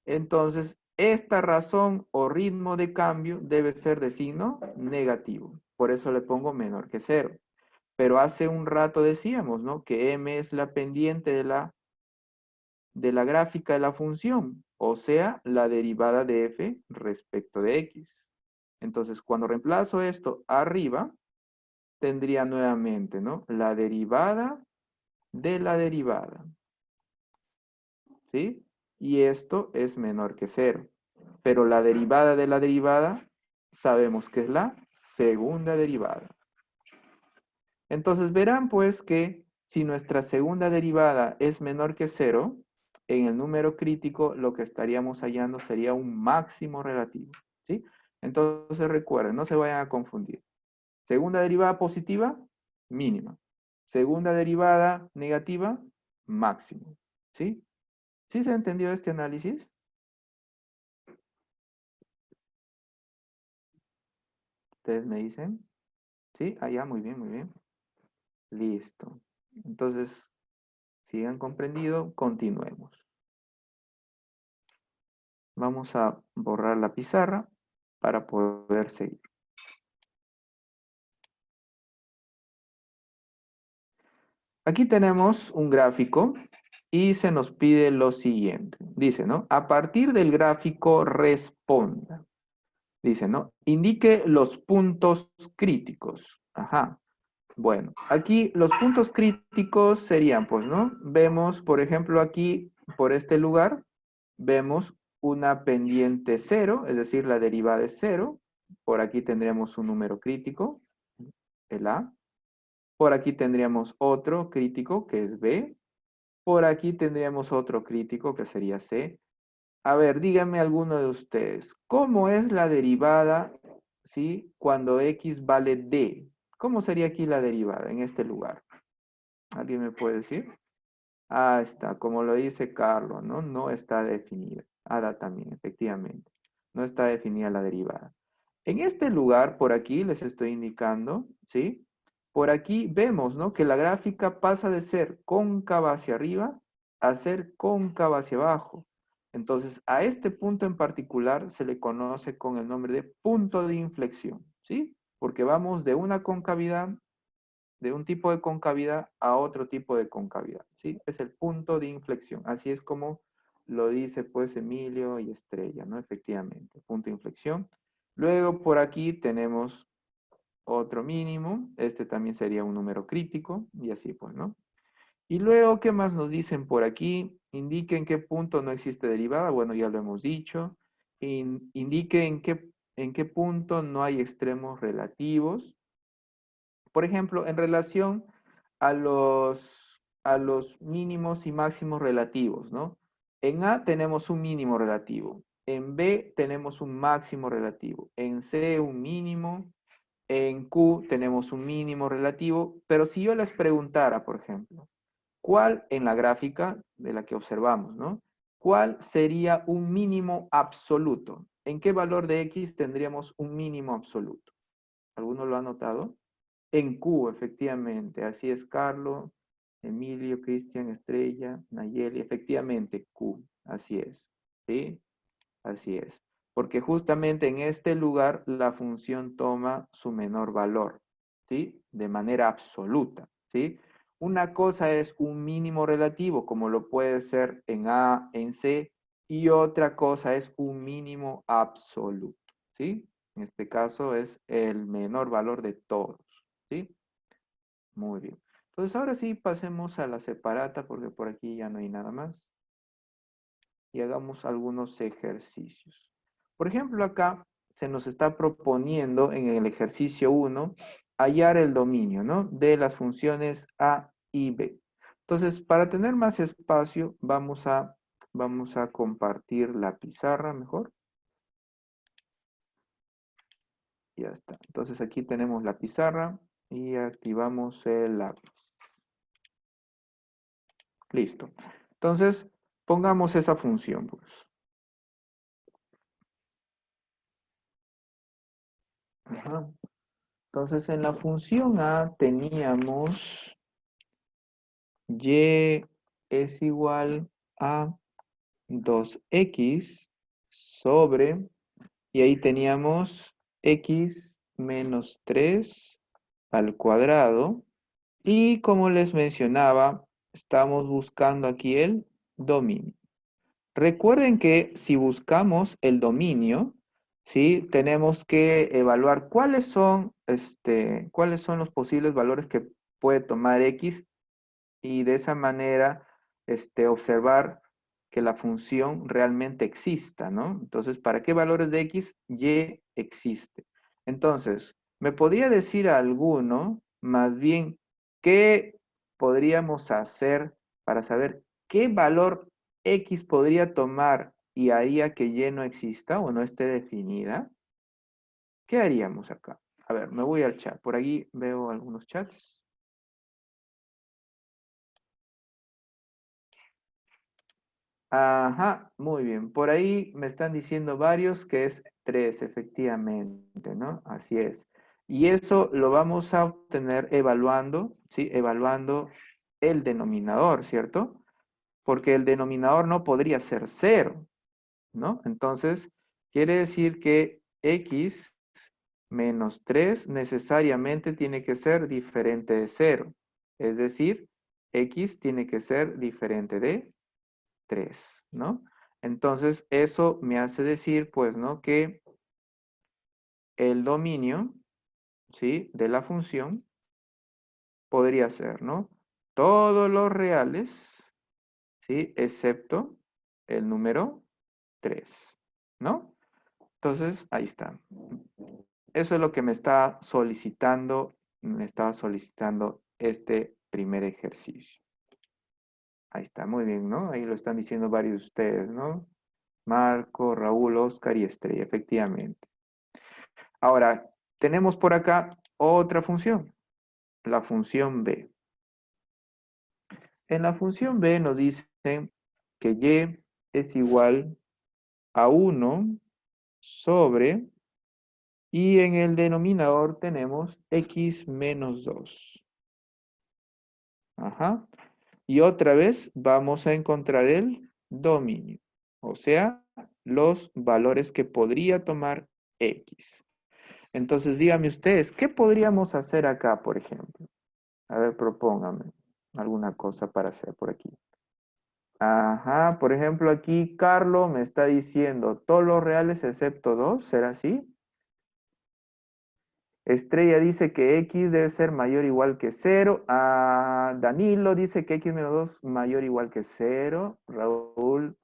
entonces esta razón o ritmo de cambio debe ser de signo negativo. Por eso le pongo menor que cero. Pero hace un rato decíamos, ¿no? Que M es la pendiente de la gráfica de la función, o sea, la derivada de f respecto de x. Entonces, cuando reemplazo esto arriba, tendría nuevamente, ¿no? La derivada de la derivada, ¿sí? Y esto es menor que cero. Pero la derivada de la derivada, sabemos que es la segunda derivada. Entonces verán pues que si nuestra segunda derivada es menor que cero, en el número crítico lo que estaríamos hallando sería un máximo relativo, ¿sí? Entonces recuerden, no se vayan a confundir. Segunda derivada positiva, mínima. Segunda derivada negativa, máximo, ¿sí? ¿Sí se entendió este análisis? Ustedes me dicen, ¿sí? Ah, ya, muy bien, muy bien. Listo. Entonces, si han comprendido, continuemos. Vamos a borrar la pizarra para poder seguir. Aquí tenemos un gráfico y se nos pide lo siguiente. Dice, ¿no? A partir del gráfico responda. Dice, ¿no? Indique los puntos críticos. Ajá. Bueno, aquí los puntos críticos serían, pues, ¿no? Vemos, por ejemplo, aquí, por este lugar, vemos una pendiente cero, es decir, la derivada es cero. Por aquí tendríamos un número crítico, el A. Por aquí tendríamos otro crítico, que es B. Por aquí tendríamos otro crítico, que sería C. A ver, díganme alguno de ustedes, ¿cómo es la derivada, sí, cuando X vale D? ¿Cómo sería aquí la derivada en este lugar? ¿Alguien me puede decir? Ah, está, como lo dice Carlos, ¿no? No está definida. Ada también, efectivamente. No está definida la derivada. En este lugar, por aquí les estoy indicando, ¿sí? Por aquí vemos, ¿no? Que la gráfica pasa de ser cóncava hacia arriba a ser cóncava hacia abajo. Entonces, a este punto en particular se le conoce con el nombre de punto de inflexión, ¿sí? Porque vamos de una concavidad, de un tipo de concavidad a otro tipo de concavidad, ¿sí? Es el punto de inflexión. Así es como lo dice pues Emilio y Estrella, ¿no? Efectivamente, punto de inflexión. Luego por aquí tenemos otro mínimo, este también sería un número crítico y así pues, ¿no? Y luego, ¿qué más nos dicen por aquí? Indique en qué punto no existe derivada, bueno, ya lo hemos dicho. Indique en qué punto no hay extremos relativos. Por ejemplo, en relación a los mínimos y máximos relativos, ¿no? En A tenemos un mínimo relativo, en B tenemos un máximo relativo, en C un mínimo, en Q tenemos un mínimo relativo, pero si yo les preguntara, por ejemplo, ¿cuál en la gráfica de la que observamos, ¿no? ¿Cuál sería un mínimo absoluto? ¿En qué valor de X tendríamos un mínimo absoluto? ¿Alguno lo ha notado? En Q, efectivamente. Así es, Carlos, Emilio, Cristian, Estrella, Nayeli. Efectivamente, Q. Así es. ¿Sí? Así es. Porque justamente en este lugar la función toma su menor valor. ¿Sí? De manera absoluta. ¿Sí? Una cosa es un mínimo relativo, como lo puede ser en A, en C, y otra cosa es un mínimo absoluto. ¿Sí? En este caso es el menor valor de todos. ¿Sí? Muy bien. Entonces ahora sí pasemos a la separata porque por aquí ya no hay nada más. Y hagamos algunos ejercicios. Por ejemplo, acá se nos está proponiendo en el ejercicio 1 hallar el dominio, ¿no? De las funciones A y B. Entonces, para tener más espacio, vamos a compartir la pizarra mejor. Ya está. Entonces aquí tenemos la pizarra y activamos el lápiz. Listo. Entonces, pongamos esa función, pues. Ajá. Entonces, en la función A teníamos y es igual a 2x sobre, y ahí teníamos x menos 3 al cuadrado. Y como les mencionaba, estamos buscando aquí el dominio. Recuerden que si buscamos el dominio, ¿sí? Tenemos que evaluar cuáles son los posibles valores que puede tomar X y de esa manera observar que la función realmente exista, ¿no? Entonces, ¿para qué valores de X? Y existe. Entonces, ¿me podría decir alguno, más bien, qué podríamos hacer para saber qué valor X podría tomar y haría que Y no exista o no esté definida? ¿Qué haríamos acá? A ver, me voy al chat. Por ahí veo algunos chats. Ajá, muy bien. Por ahí me están diciendo varios que es 3, efectivamente, ¿no? Así es. Y eso lo vamos a obtener evaluando, ¿sí? Evaluando el denominador, ¿cierto? Porque el denominador no podría ser cero, ¿no? Entonces, quiere decir que x menos 3 necesariamente tiene que ser diferente de cero. Es decir, x tiene que ser diferente de 3, ¿no? Entonces, eso me hace decir, pues, ¿no? Que el dominio, ¿sí? De la función podría ser, ¿no? Todos los reales, ¿sí? Excepto el número 3, ¿no? Entonces, ahí está. Eso es lo que me estaba solicitando este primer ejercicio. Ahí está, muy bien, ¿no? Ahí lo están diciendo varios de ustedes, ¿no? Marco, Raúl, Oscar y Estrella, efectivamente. Ahora, tenemos por acá otra función, la función b. En la función b nos dicen que y es igual a 1 sobre, y en el denominador tenemos x menos 2. Ajá. Y otra vez vamos a encontrar el dominio. O sea, los valores que podría tomar X. Entonces, díganme ustedes, ¿qué podríamos hacer acá, por ejemplo? A ver, propónganme alguna cosa para hacer por aquí. Ajá, por ejemplo, aquí Carlos me está diciendo todos los reales excepto 2, ¿será así? Estrella dice que X debe ser mayor o igual que 0. Danilo dice que X menos 2 mayor o igual que 0. Raúl,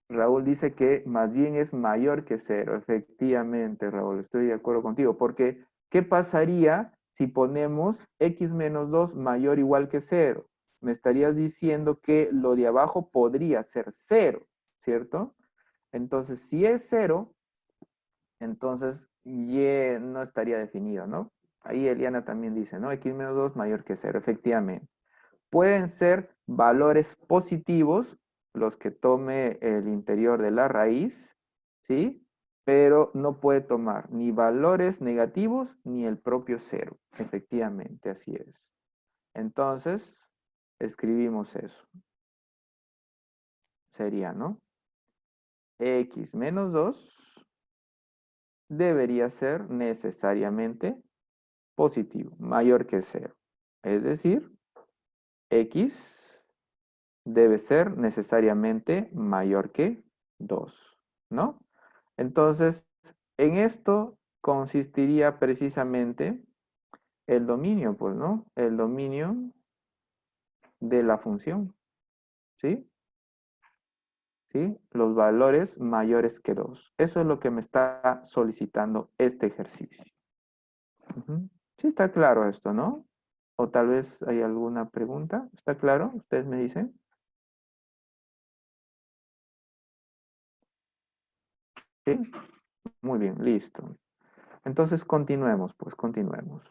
Raúl dice que más bien es mayor que 0. Efectivamente, Raúl, estoy de acuerdo contigo. Porque, ¿qué pasaría si ponemos X menos 2 mayor o igual que 0? Me estarías diciendo que lo de abajo podría ser 0, ¿cierto? Entonces, si es 0, entonces Y no estaría definido, ¿no? Ahí Eliana también dice, ¿no? X menos 2 mayor que 0, efectivamente. Pueden ser valores positivos los que tome el interior de la raíz, ¿sí? Pero no puede tomar ni valores negativos ni el propio 0. Efectivamente, así es. Entonces, escribimos eso. Sería, ¿no? X menos 2 debería ser necesariamente positivo, mayor que 0. Es decir, X debe ser necesariamente mayor que 2, ¿no? Entonces, en esto consistiría precisamente el dominio, pues, ¿no? El dominio de la función, ¿sí? ¿Sí? Los valores mayores que 2. Eso es lo que me está solicitando este ejercicio. Sí está claro esto, ¿no? O tal vez hay alguna pregunta. ¿Está claro? Ustedes me dicen. Sí. Muy bien, listo. Entonces continuemos, pues continuemos.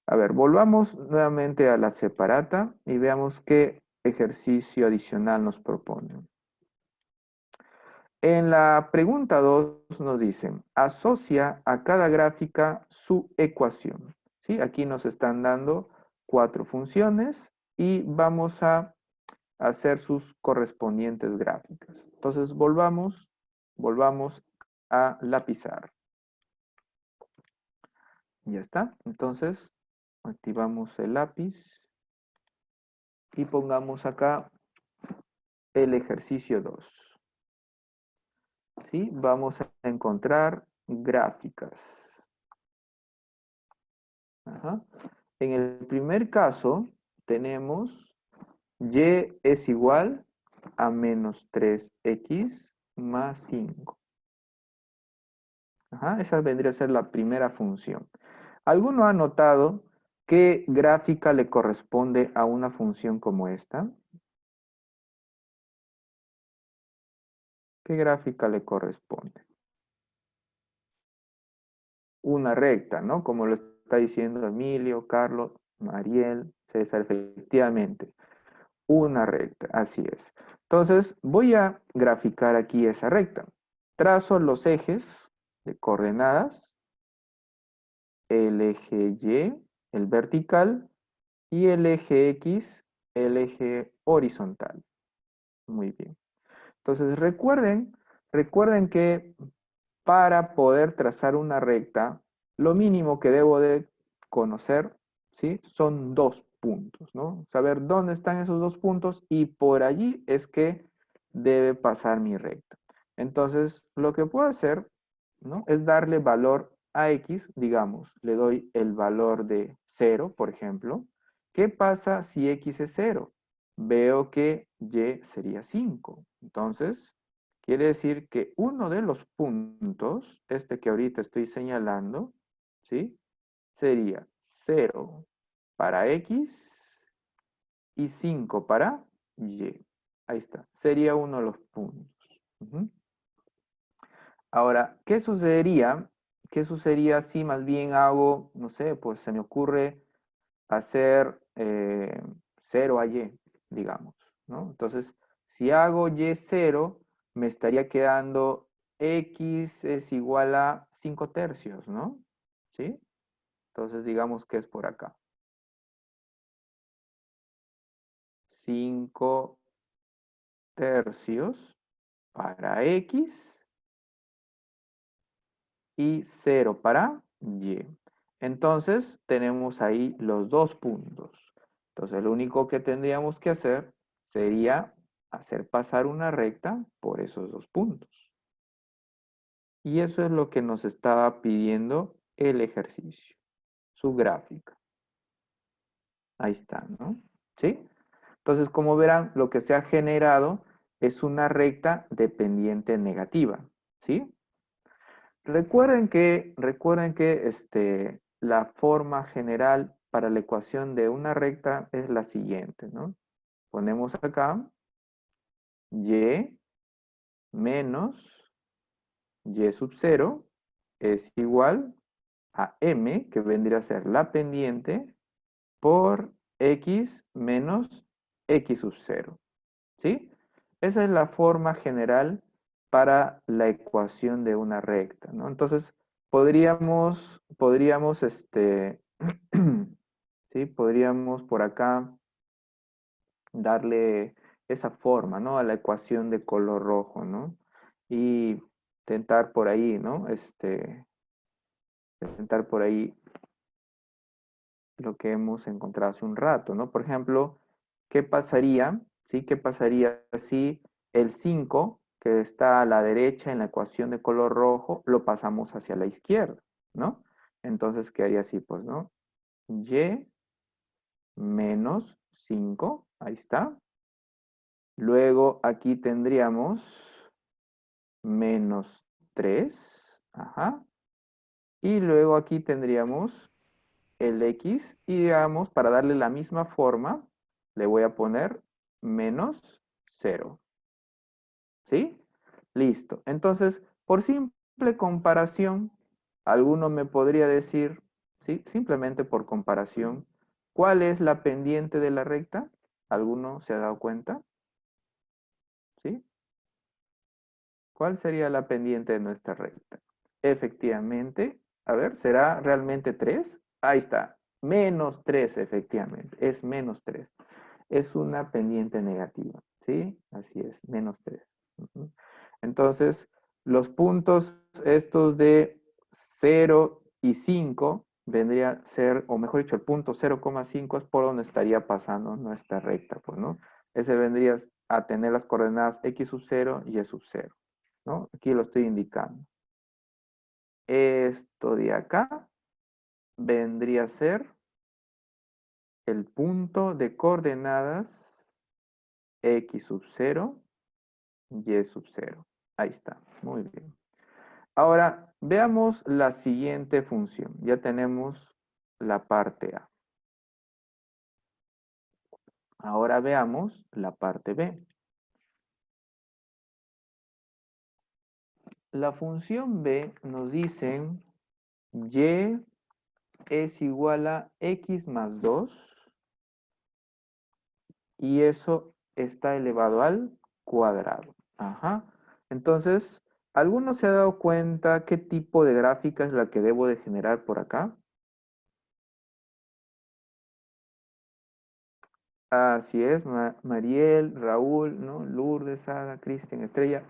A ver, volvamos nuevamente a la separata y veamos qué ejercicio adicional nos propone. En la pregunta 2 nos dicen, asocia a cada gráfica su ecuación. ¿Sí? Aquí nos están dando 4 funciones y vamos a hacer sus correspondientes gráficas. Entonces volvamos a la pizarra. Ya está. Entonces activamos el lápiz y pongamos acá el ejercicio 2. ¿Sí? Vamos a encontrar gráficas. Ajá. En el primer caso tenemos y es igual a menos 3x más 5. Ajá, esa vendría a ser la primera función. ¿Alguno ha notado qué gráfica le corresponde a una función como esta? ¿Qué gráfica le corresponde? Una recta, ¿no? Como lo está diciendo Emilio, Carlos, Mariel, César, efectivamente. Una recta, así es. Entonces, voy a graficar aquí esa recta. Trazo los ejes de coordenadas, el eje Y, el vertical, y el eje X, el eje horizontal. Muy bien. Entonces, recuerden que para poder trazar una recta, lo mínimo que debo de conocer, ¿sí? Son 2 puntos, ¿no? Saber dónde están esos 2 puntos y por allí es que debe pasar mi recta. Entonces, lo que puedo hacer, ¿no? Es darle valor a X, digamos, le doy el valor de 0, por ejemplo. ¿Qué pasa si X es 0? Veo que Y sería 5. Entonces, quiere decir que uno de los puntos, este que ahorita estoy señalando, ¿sí? Sería 0 para X y 5 para Y. Ahí está. Sería uno de los puntos. Ahora, ¿qué sucedería? ¿Qué sucedería si más bien hago, no sé, pues se me ocurre hacer 0 a Y, digamos, ¿no? Entonces, si hago Y0, me estaría quedando X es igual a 5 tercios, ¿no? ¿Sí? Entonces, digamos que es por acá. 5 tercios para X y 0 para Y. Entonces, tenemos ahí los dos puntos. Entonces, lo único que tendríamos que hacer sería hacer pasar una recta por esos dos puntos. Y eso es lo que nos estaba pidiendo el ejercicio, su gráfica. Ahí está, ¿no? ¿Sí? Entonces, como verán, lo que se ha generado es una recta dependiente negativa, ¿sí? Recuerden que la forma general para la ecuación de una recta es la siguiente, ¿no? Ponemos acá y menos y sub 0 es igual a m, que vendría a ser la pendiente, por x menos x sub 0, ¿sí? Esa es la forma general para la ecuación de una recta, ¿no? Entonces, ¿sí? Podríamos por acá darle esa forma, ¿no? A la ecuación de color rojo, ¿no? Y tentar por ahí, ¿no? Tentar por ahí lo que hemos encontrado hace un rato, ¿no? Por ejemplo, ¿qué pasaría? ¿Sí? ¿Qué pasaría si el 5 que está a la derecha en la ecuación de color rojo, lo pasamos hacia la izquierda, ¿no? Entonces quedaría así, pues, ¿no? Y menos 5, ahí está. Luego aquí tendríamos menos 3, ajá. Y luego aquí tendríamos el X y digamos, para darle la misma forma, le voy a poner menos 0. ¿Sí? Listo. Entonces, por simple comparación, alguno me podría decir, ¿sí? Simplemente por comparación, ¿cuál es la pendiente de la recta? ¿Alguno se ha dado cuenta? ¿Sí? ¿Cuál sería la pendiente de nuestra recta? Efectivamente, a ver, ¿será realmente 3? Ahí está, menos 3, efectivamente, es menos 3. Es una pendiente negativa, ¿sí? Así es, menos 3. Ujú. Entonces, los puntos estos de 0 y 5 vendría a ser, o mejor dicho, el punto 0,5 es por donde estaría pasando nuestra recta, pues, ¿no? Ese vendría a tener las coordenadas x sub 0 y y sub 0, ¿no? Aquí lo estoy indicando. Esto de acá vendría a ser el punto de coordenadas x sub 0 y sub 0. Ahí está, muy bien. Ahora, veamos la siguiente función. Ya tenemos la parte A. Ahora veamos la parte B. La función B nos dice y es igual a x más 2 y eso está elevado al cuadrado. Ajá. Entonces, ¿alguno se ha dado cuenta qué tipo de gráfica es la que debo de generar por acá? Así es, Mariel, Raúl, ¿no? Lourdes, Sara, Cristian, Estrella,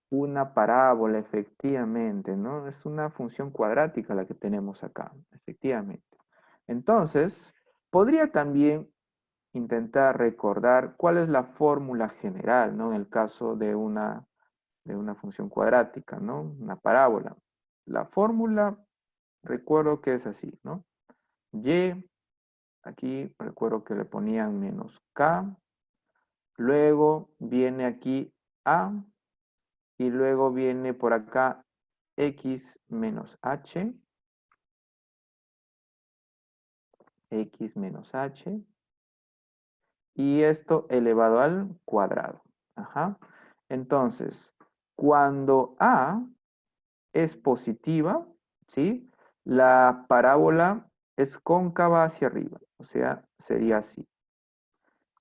una parábola, efectivamente, ¿no? Es una función cuadrática la que tenemos acá, efectivamente. Entonces, podría también intentar recordar cuál es la fórmula general, ¿no? En el caso de una función cuadrática, ¿no? Una parábola. La fórmula, recuerdo que es así, ¿no? Y, aquí recuerdo que le ponían menos k, luego viene aquí a, y luego viene por acá x menos h, x menos h, y esto elevado al cuadrado. Ajá. Entonces, cuando a es positiva, ¿sí? La parábola es cóncava hacia arriba, o sea, sería así.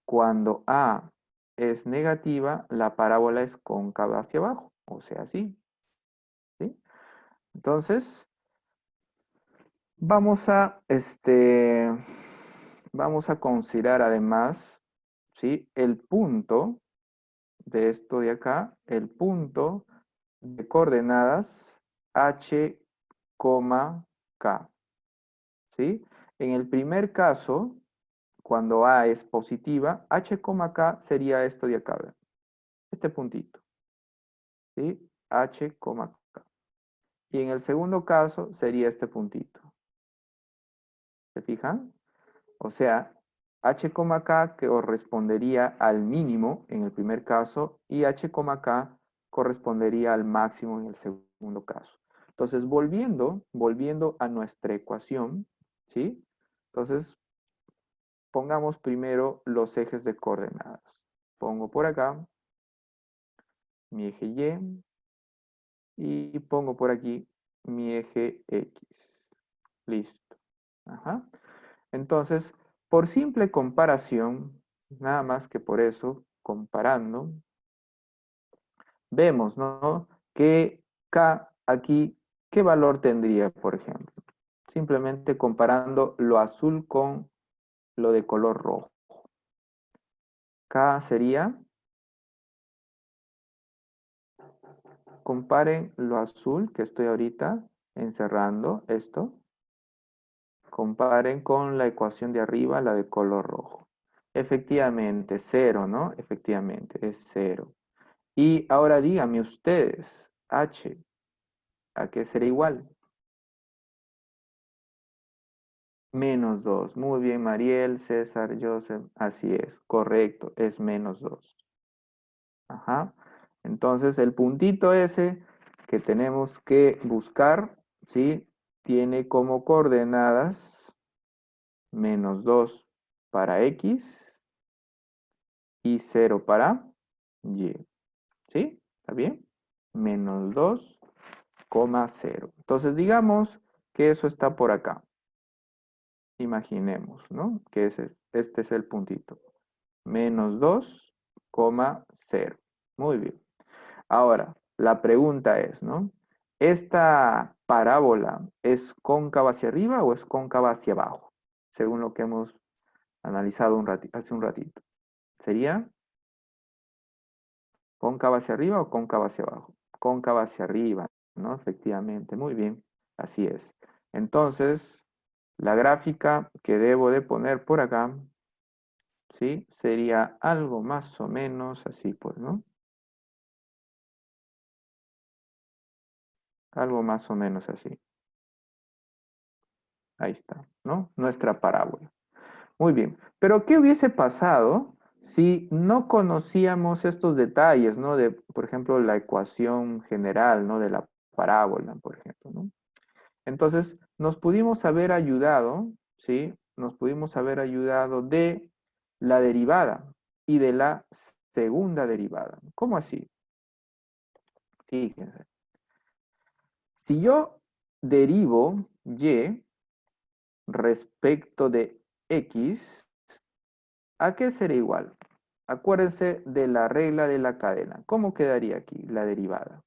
Cuando a es negativa, la parábola es cóncava hacia abajo, o sea, así, ¿sí? Entonces, vamos vamos a considerar además, ¿sí? El punto de esto de acá el punto de coordenadas h, k. ¿Sí? En el primer caso, cuando A es positiva, h, k sería esto de acá, ¿ve? Este puntito. ¿Sí? H, k. Y en el segundo caso sería este puntito. ¿Se fijan? O sea, h, k correspondería al mínimo en el primer caso y h, k correspondería al máximo en el segundo caso. Entonces, volviendo a nuestra ecuación, ¿sí? Entonces, pongamos primero los ejes de coordenadas. Pongo por acá mi eje Y y pongo por aquí mi eje X. Listo. Ajá. Entonces, por simple comparación, nada más que por eso, comparando, vemos, ¿no? Que K aquí, ¿qué valor tendría, por ejemplo? Simplemente comparando lo azul con lo de color rojo. K sería, comparen lo azul que estoy ahorita encerrando esto, comparen con la ecuación de arriba, la de color rojo. Efectivamente, cero, ¿no? Efectivamente, es cero. Y ahora díganme ustedes, H, ¿a qué será igual? Menos 2. Muy bien, Mariel, César, Joseph. Así es, correcto, es menos 2. Ajá. Entonces, el puntito ese que tenemos que buscar, ¿sí? Tiene como coordenadas menos 2 para X y 0 para Y. ¿Sí? ¿Está bien? Menos 2,0. Entonces, digamos que eso está por acá. Imaginemos, ¿no? Que este es el puntito. Menos 2,0. Muy bien. Ahora, la pregunta es, ¿no? ¿Esta parábola es cóncava hacia arriba o es cóncava hacia abajo? Según lo que hemos analizado hace un ratito. ¿Sería cóncava hacia arriba o cóncava hacia abajo? Cóncava hacia arriba, ¿no? Efectivamente, muy bien. Así es. Entonces, la gráfica que debo de poner por acá, ¿sí? Sería algo más o menos así, pues, ¿no? Algo más o menos así. Ahí está, ¿no? Nuestra parábola. Muy bien. Pero, ¿qué hubiese pasado si no conocíamos estos detalles, ¿no? De, por ejemplo, la ecuación general, ¿no? De la parábola, por ejemplo, ¿no? Entonces, nos pudimos haber ayudado, ¿sí? Nos pudimos haber ayudado de la derivada y de la segunda derivada. ¿Cómo así? Fíjense. Si yo derivo y respecto de x, ¿a qué será igual? Acuérdense de la regla de la cadena. ¿Cómo quedaría aquí la derivada?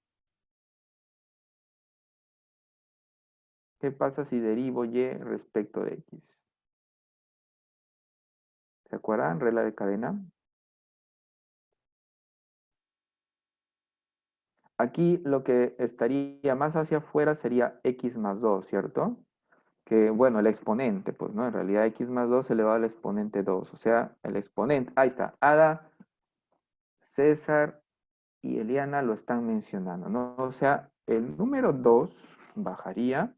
¿Qué pasa si derivo y respecto de x? ¿Se acuerdan? Regla de cadena. Aquí lo que estaría más hacia afuera sería x más 2, ¿cierto? Que, bueno, el exponente, pues, ¿no? En realidad x más 2 elevado al exponente 2. O sea, el exponente, ahí está. Ada, César y Eliana lo están mencionando, ¿no? O sea, el número 2 bajaría,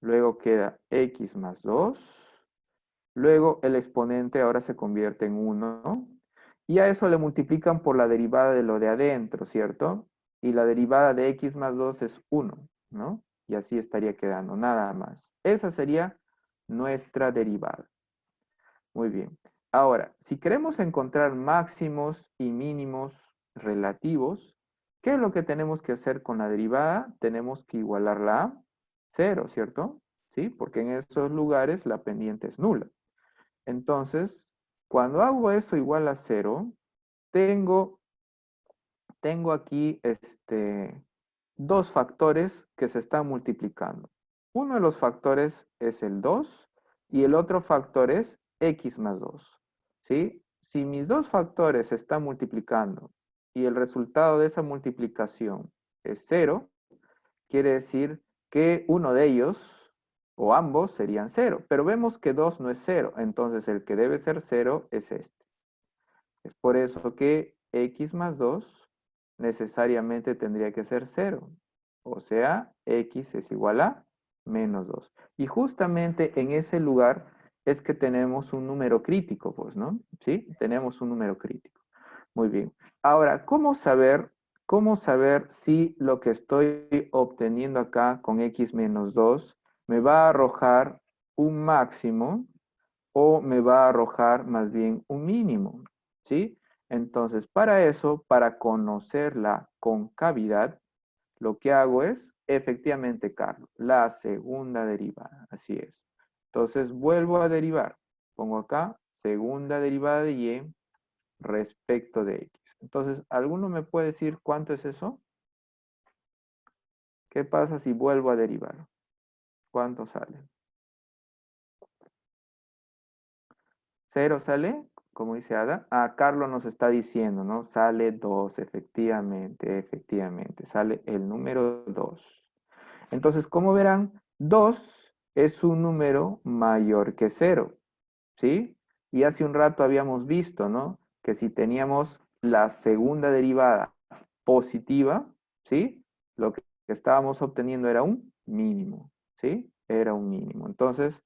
luego queda x más 2, luego el exponente ahora se convierte en 1, y a eso le multiplican por la derivada de lo de adentro, ¿cierto? Y la derivada de x más 2 es 1, ¿no? Y así estaría quedando, nada más. Esa sería nuestra derivada. Muy bien. Ahora, si queremos encontrar máximos y mínimos relativos, ¿qué es lo que tenemos que hacer con la derivada? Tenemos que igualarla a 0, ¿cierto? ¿Sí? Porque en esos lugares la pendiente es nula. Entonces, cuando hago eso igual a 0, tengo, tengo aquí dos factores que se están multiplicando. Uno de los factores es el 2 y el otro factor es x más 2. ¿Sí? si mis dos factores se están multiplicando y el resultado de esa multiplicación es 0, quiere decir que uno de ellos o ambos serían 0. Pero vemos que 2 no es 0, entonces el que debe ser 0 es este. Es por eso que x más 2 necesariamente tendría que ser 0. O sea, x es igual a menos 2. Y justamente en ese lugar es que tenemos un número crítico, pues, ¿no? ¿Sí? Tenemos un número crítico. Muy bien. Ahora, cómo saber si lo que estoy obteniendo acá con x menos 2 me va a arrojar un máximo o me va a arrojar más bien un mínimo? ¿Sí? Entonces, para eso, para conocer la concavidad, lo que hago es, efectivamente, Carlos, la segunda derivada. Así es. Entonces, vuelvo a derivar. Pongo acá, segunda derivada de y respecto de x. Entonces, ¿alguno me puede decir cuánto es eso? ¿Qué pasa si vuelvo a derivar? ¿Cuánto sale? ¿Cero sale? Como dice Ada. Ah, Carlos nos está diciendo, ¿no? Sale 2, efectivamente, efectivamente. Sale el número 2. Entonces, como verán, 2 es un número mayor que 0, ¿sí? Y hace un rato habíamos visto, ¿no? Que si teníamos la segunda derivada positiva, ¿sí? Lo que estábamos obteniendo era un mínimo, ¿sí? Era un mínimo. Entonces,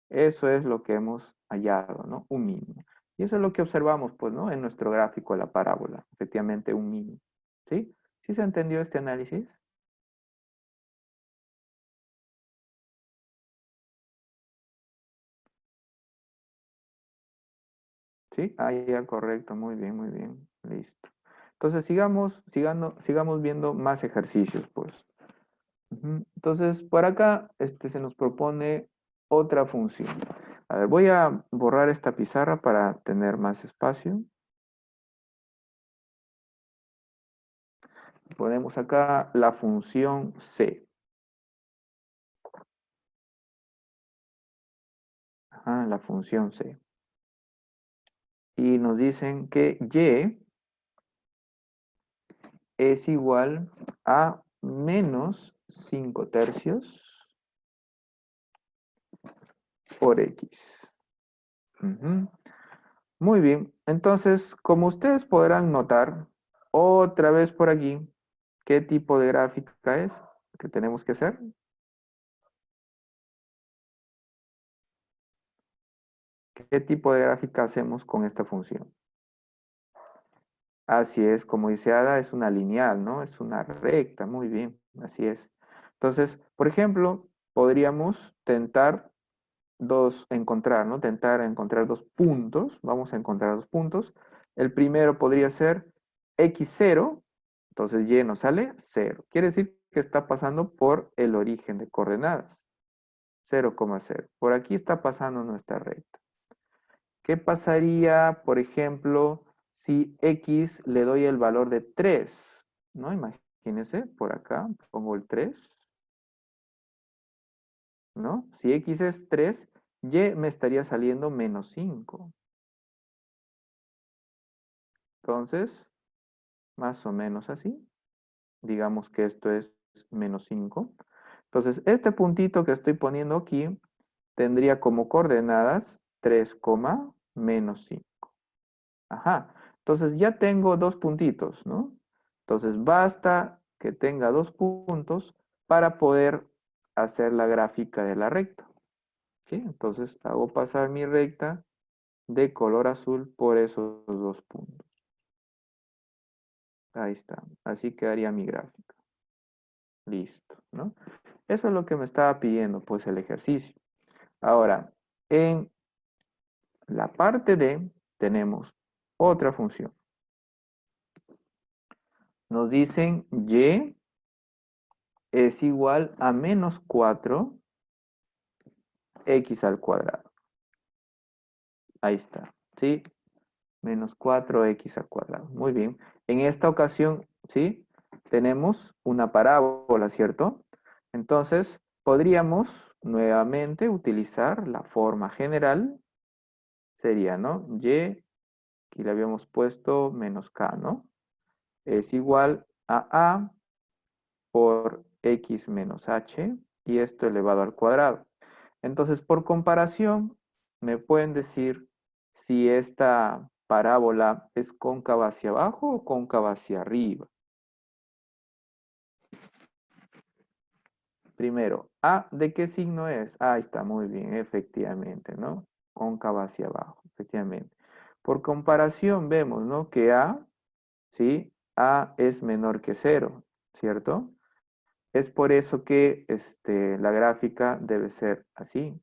eso es lo que hemos hallado, ¿no? Un mínimo. Y eso es lo que observamos, pues, ¿no? En nuestro gráfico de la parábola. Efectivamente, un mínimo. ¿Sí? ¿Sí se entendió este análisis? ¿Sí? Ah, ya, correcto. Muy bien, muy bien. Listo. Entonces, sigamos viendo más ejercicios, pues. Ujú. Entonces, por acá se nos propone otra función. A ver, voy a borrar esta pizarra para tener más espacio. Ponemos acá la función c. Ajá, la función c. Y nos dicen que y es igual a menos 5 tercios por x. Ujú. Muy bien, entonces, como ustedes podrán notar, otra vez por aquí, ¿qué tipo de gráfica es que tenemos que hacer? ¿Qué tipo de gráfica hacemos con esta función? Así es, como dice Ada, es una lineal, ¿no? Es una recta, muy bien, así es. Entonces, por ejemplo, podríamos encontrar, ¿no? Tentar encontrar dos puntos, vamos a encontrar dos puntos. El primero podría ser x0, entonces y nos sale 0. Quiere decir que está pasando por el origen de coordenadas, 0,0. Por aquí está pasando nuestra recta. ¿Qué pasaría, por ejemplo, si x le doy el valor de 3? ¿No? Imagínense, por acá pongo el 3, ¿no? Si x es 3, y me estaría saliendo menos 5. Entonces, más o menos así. Digamos que esto es menos 5. Entonces, este puntito que estoy poniendo aquí tendría como coordenadas 3, menos 5. Ajá. Entonces ya tengo dos puntitos, ¿no? Entonces basta que tenga dos puntos para poder hacer la gráfica de la recta. ¿Sí? Entonces hago pasar mi recta de color azul por esos dos puntos. Ahí está. Así quedaría mi gráfica. Listo, ¿no? Eso es lo que me estaba pidiendo, pues, el ejercicio. Ahora, en la parte D tenemos otra función. Nos dicen y es igual a menos 4 x al cuadrado. Ahí está, ¿sí? Menos 4x al cuadrado. Muy bien. En esta ocasión, ¿sí? Tenemos una parábola, ¿cierto? Entonces, podríamos nuevamente utilizar la forma general. Sería, ¿no? Y Aquí le habíamos puesto menos k, ¿no? Es igual a por x menos h, y esto elevado al cuadrado. Entonces, por comparación, me pueden decir si esta parábola es cóncava hacia abajo o cóncava hacia arriba. Primero, A, ¿de qué signo es? Ah, está muy bien, efectivamente, ¿no? Cóncava hacia abajo, efectivamente. Por comparación, vemos, ¿no? Que A, ¿sí? A es menor que cero, ¿cierto? Es por eso que la gráfica debe ser así,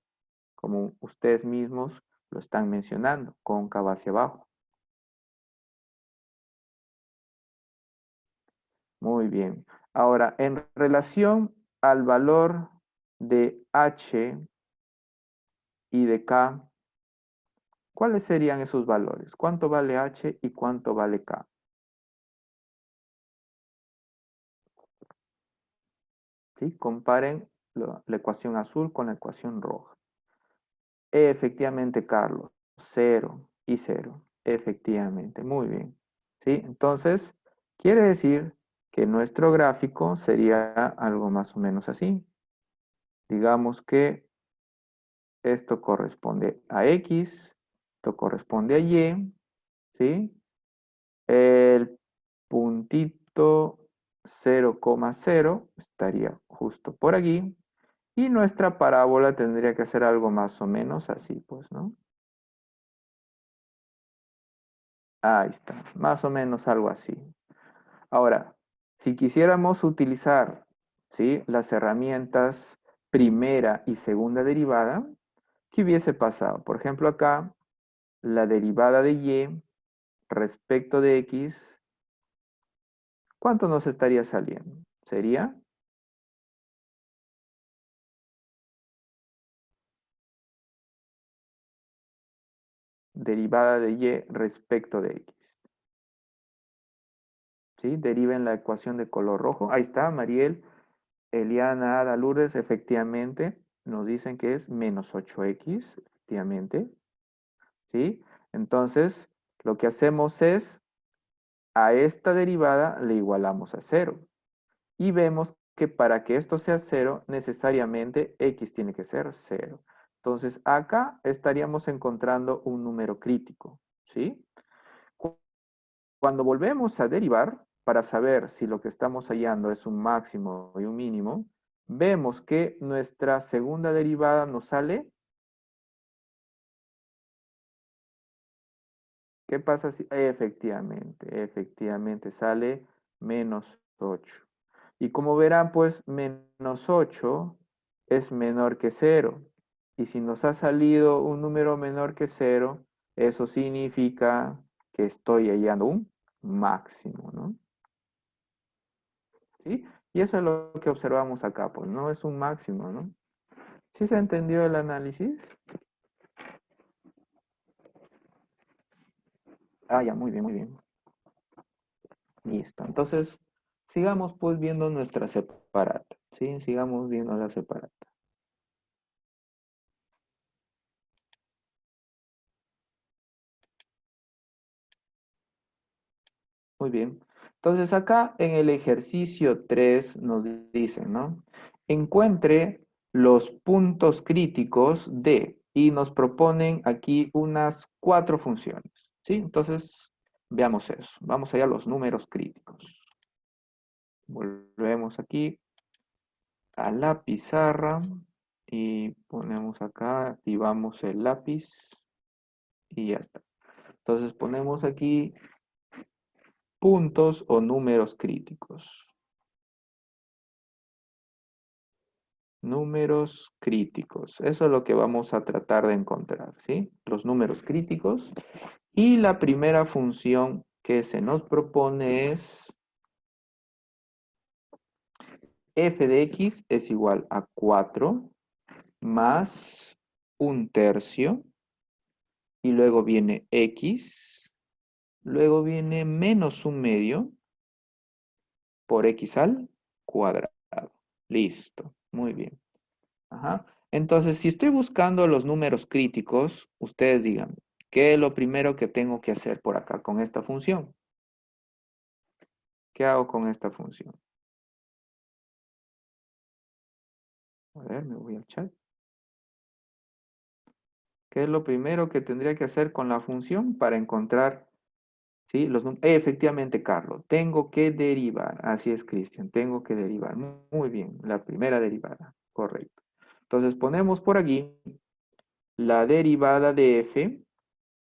como ustedes mismos lo están mencionando, cóncava hacia abajo. Muy bien. Ahora, en relación al valor de H y de K, ¿cuáles serían esos valores? ¿Cuánto vale H y cuánto vale K? ¿Sí? Comparen la ecuación azul con la ecuación roja. Efectivamente, Carlos, 0 y 0. Efectivamente, muy bien. ¿Sí? Entonces, quiere decir que nuestro gráfico sería algo más o menos así. Digamos que esto corresponde a X, esto corresponde a Y, ¿sí? El puntito 0,0 estaría justo por aquí. Y nuestra parábola tendría que ser algo más o menos así, pues, ¿no? Ahí está, más o menos algo así. Ahora, si quisiéramos utilizar, ¿sí? Las herramientas primera y segunda derivada, ¿qué hubiese pasado? Por ejemplo, acá, la derivada de y respecto de x, ¿cuánto nos estaría saliendo? Sería derivada de y respecto de x. ¿Sí? Deriven la ecuación de color rojo. Ahí está, Mariel, Eliana, Ada, Lourdes, efectivamente, nos dicen que es menos 8x, efectivamente. ¿Sí? Entonces, lo que hacemos es, a esta derivada le igualamos a 0. Y vemos que para que esto sea 0, necesariamente x tiene que ser 0. Entonces, acá estaríamos encontrando un número crítico, ¿sí? Cuando volvemos a derivar, para saber si lo que estamos hallando es un máximo y un mínimo, vemos que nuestra segunda derivada nos sale. ¿Qué pasa si? Efectivamente sale menos 8. Y como verán, pues menos 8 es menor que 0. Y si nos ha salido un número menor que 0, eso significa que estoy hallando un máximo, ¿no? ¿Sí? Y eso es lo que observamos acá, pues no es un máximo, ¿no? ¿Sí se entendió el análisis? Ah, ya, muy bien, muy bien. Listo. Entonces, sigamos pues viendo nuestra separata, ¿sí? Sigamos viendo la separata. Muy bien. Entonces, acá en el ejercicio 3 nos dicen, ¿no? Encuentre los puntos críticos de, y nos proponen aquí unas 4 funciones, ¿sí? Entonces, veamos eso. Vamos allá a los números críticos. Volvemos aquí a la pizarra y ponemos acá, activamos el lápiz y ya está. Entonces ponemos aquí puntos o números críticos. Números críticos. Eso es lo que vamos a tratar de encontrar, ¿sí? Los números críticos. Y la primera función que se nos propone es f de x es igual a 4 más 1/3, y luego viene x, luego viene menos 1/2 por x al cuadrado. Listo, muy bien. Ajá. Entonces, si estoy buscando los números críticos, ustedes digan, ¿Qué es lo primero que tengo que hacer por acá con esta función? ¿Qué hago con esta función? A ver, me voy al chat. ¿Qué es lo primero que tendría que hacer con la función para encontrar, ¿sí? Efectivamente, Carlos, tengo que derivar. Así es, Cristian, tengo que derivar. Muy bien, la primera derivada, correcto. Entonces ponemos por aquí la derivada de f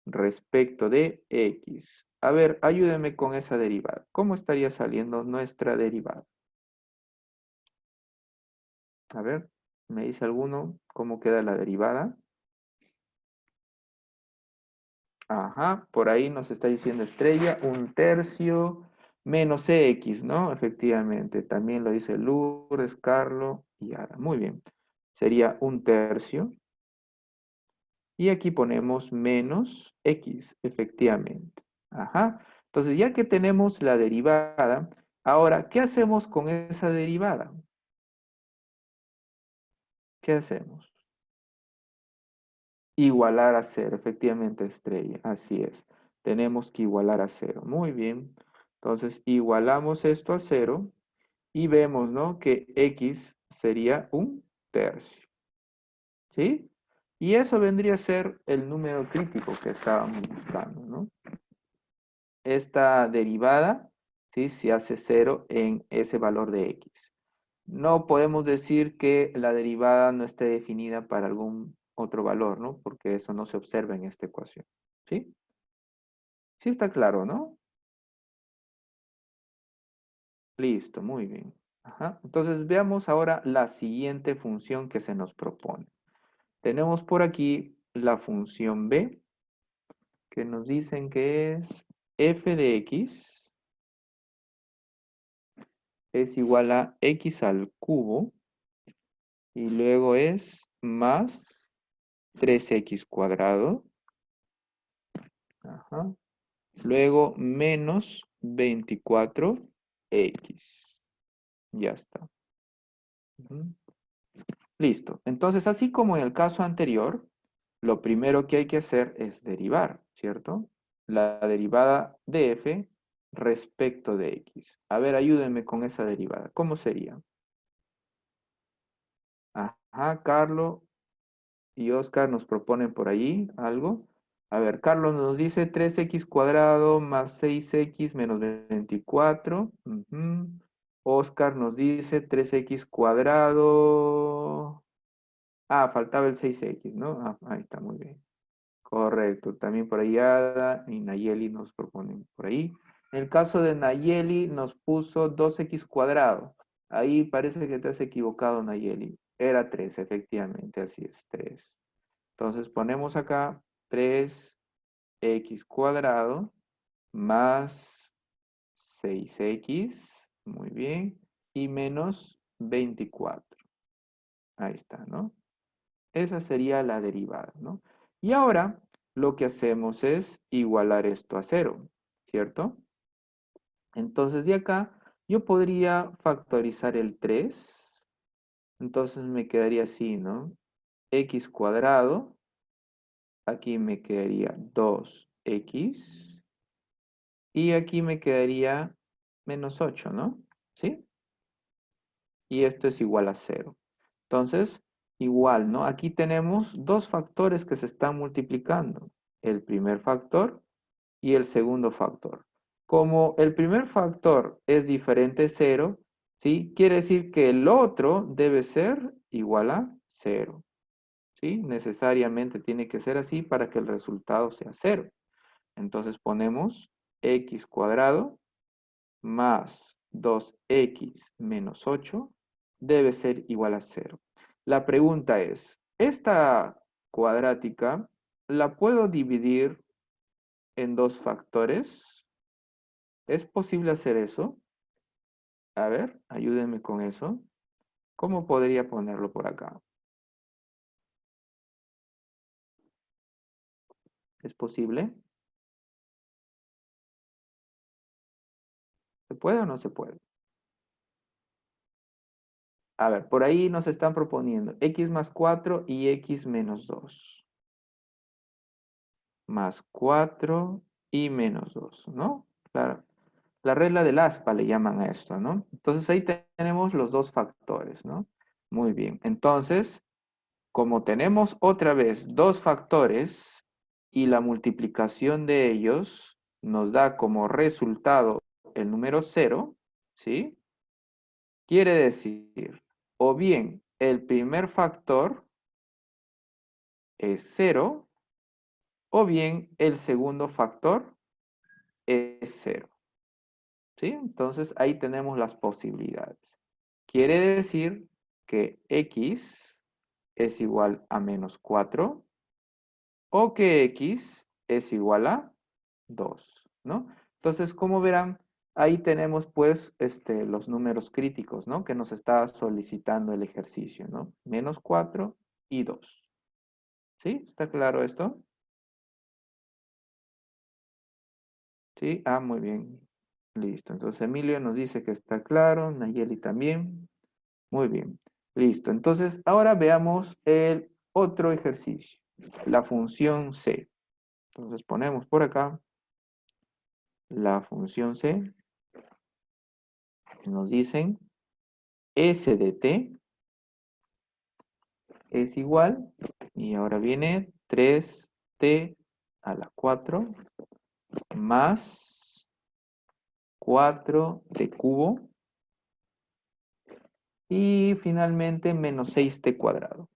respecto de x. A ver, ayúdeme con esa derivada. ¿Cómo estaría saliendo nuestra derivada? A ver, ¿me dice alguno cómo queda la derivada? Ajá, por ahí nos está diciendo Estrella, 1/3 menos x, ¿no? Efectivamente, también lo dice Lourdes, Carlos y Ada. Muy bien, sería 1/3. Y aquí ponemos menos x, efectivamente. Ajá, entonces ya que tenemos la derivada, ahora, ¿qué hacemos con esa derivada? ¿Qué hacemos? Igualar a cero, efectivamente, Estrella, así es. Tenemos que igualar a cero. Muy bien. Entonces, igualamos esto a cero y vemos, ¿no? Que x sería 1/3. ¿Sí? Y eso vendría a ser el número crítico que estábamos buscando, ¿no? Esta derivada, ¿sí? Se hace cero en ese valor de x. No podemos decir que la derivada no esté definida para algún otro valor, ¿no? Porque eso no se observa en esta ecuación. ¿Sí? Sí está claro, ¿no? Listo, muy bien. Ajá. Entonces veamos ahora la siguiente función que se nos propone. Tenemos por aquí la función b, que nos dicen que es f de x es igual a x al cubo y luego es más 3x cuadrado. Ajá. Luego menos 24x. Ya está. Ujú. Listo. Entonces, así como en el caso anterior, lo primero que hay que hacer es derivar, ¿cierto? La derivada de f respecto de x. A ver, ayúdenme con esa derivada. ¿Cómo sería? Ajá, Carlos y Oscar nos proponen por allí algo. A ver, Carlos nos dice 3x cuadrado más 6x menos 24. Ujú. Oscar nos dice 3x cuadrado. Ah, faltaba el 6x, ¿no? Ah, ahí está, muy bien. Correcto. También por ahí Ada y Nayeli nos proponen por ahí. En el caso de Nayeli nos puso 2x cuadrado. Ahí parece que te has equivocado, Nayeli. Era 3, efectivamente, así es, 3. Entonces ponemos acá 3x cuadrado más 6x, muy bien, y menos 24. Ahí está, ¿no? Esa sería la derivada, ¿no? Y ahora lo que hacemos es igualar esto a cero, ¿cierto? Entonces de acá yo podría factorizar el 3. Entonces me quedaría así, ¿no? X cuadrado, aquí me quedaría 2x y aquí me quedaría menos 8, ¿no? ¿Sí? Y esto es igual a cero. Entonces, igual, ¿no? Aquí tenemos dos factores que se están multiplicando. El primer factor y el segundo factor. Como el primer factor es diferente a cero, ¿sí? Quiere decir que el otro debe ser igual a cero, ¿sí? Necesariamente tiene que ser así para que el resultado sea cero. Entonces ponemos x cuadrado más 2x menos 8 debe ser igual a cero. La pregunta es, ¿esta cuadrática la puedo dividir en dos factores? ¿Es posible hacer eso? A ver, ayúdenme con eso. ¿Cómo podría ponerlo por acá? ¿Es posible? ¿Se puede o no se puede? A ver, por ahí nos están proponiendo x más 4 y x menos 2. más 4 y menos 2, ¿no? La regla del aspa le llaman a esto, ¿no? Entonces ahí tenemos los dos factores, ¿no? Muy bien. Entonces, como tenemos otra vez dos factores y la multiplicación de ellos nos da como resultado el número 0, ¿sí? Quiere decir, o bien el primer factor es 0, o bien el segundo factor es 0. ¿Sí? Entonces ahí tenemos las posibilidades. Quiere decir que x es igual a menos 4 o que x es igual a 2, ¿no? Entonces, como verán, ahí tenemos pues los números críticos, ¿no? Que nos está solicitando el ejercicio, ¿no? Menos 4 y 2. ¿Sí? ¿Está claro esto? Sí, muy bien. Listo. Entonces Emilio nos dice que está claro, Nayeli también. Muy bien. Listo. Entonces ahora veamos el otro ejercicio, la función C. Entonces ponemos por acá la función C. Nos dicen S de T es igual, y ahora viene 3T a la 4 más 4T cubo. Y finalmente menos 6t cuadrado.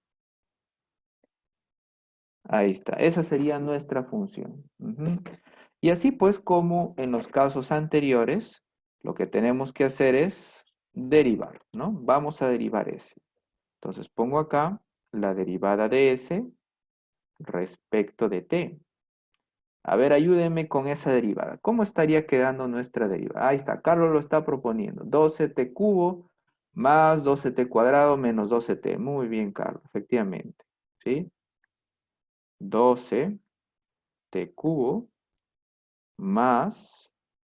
Ahí está. Esa sería nuestra función. Y así pues como en los casos anteriores, lo que tenemos que hacer es derivar, ¿no? Vamos a derivar S. Entonces pongo acá la derivada de S respecto de t. A ver, ayúdenme con esa derivada. ¿Cómo estaría quedando nuestra derivada? Ahí está, Carlos lo está proponiendo. 12t cubo más 12t cuadrado menos 12t. Muy bien, Carlos, efectivamente. ¿Sí? 12t cubo más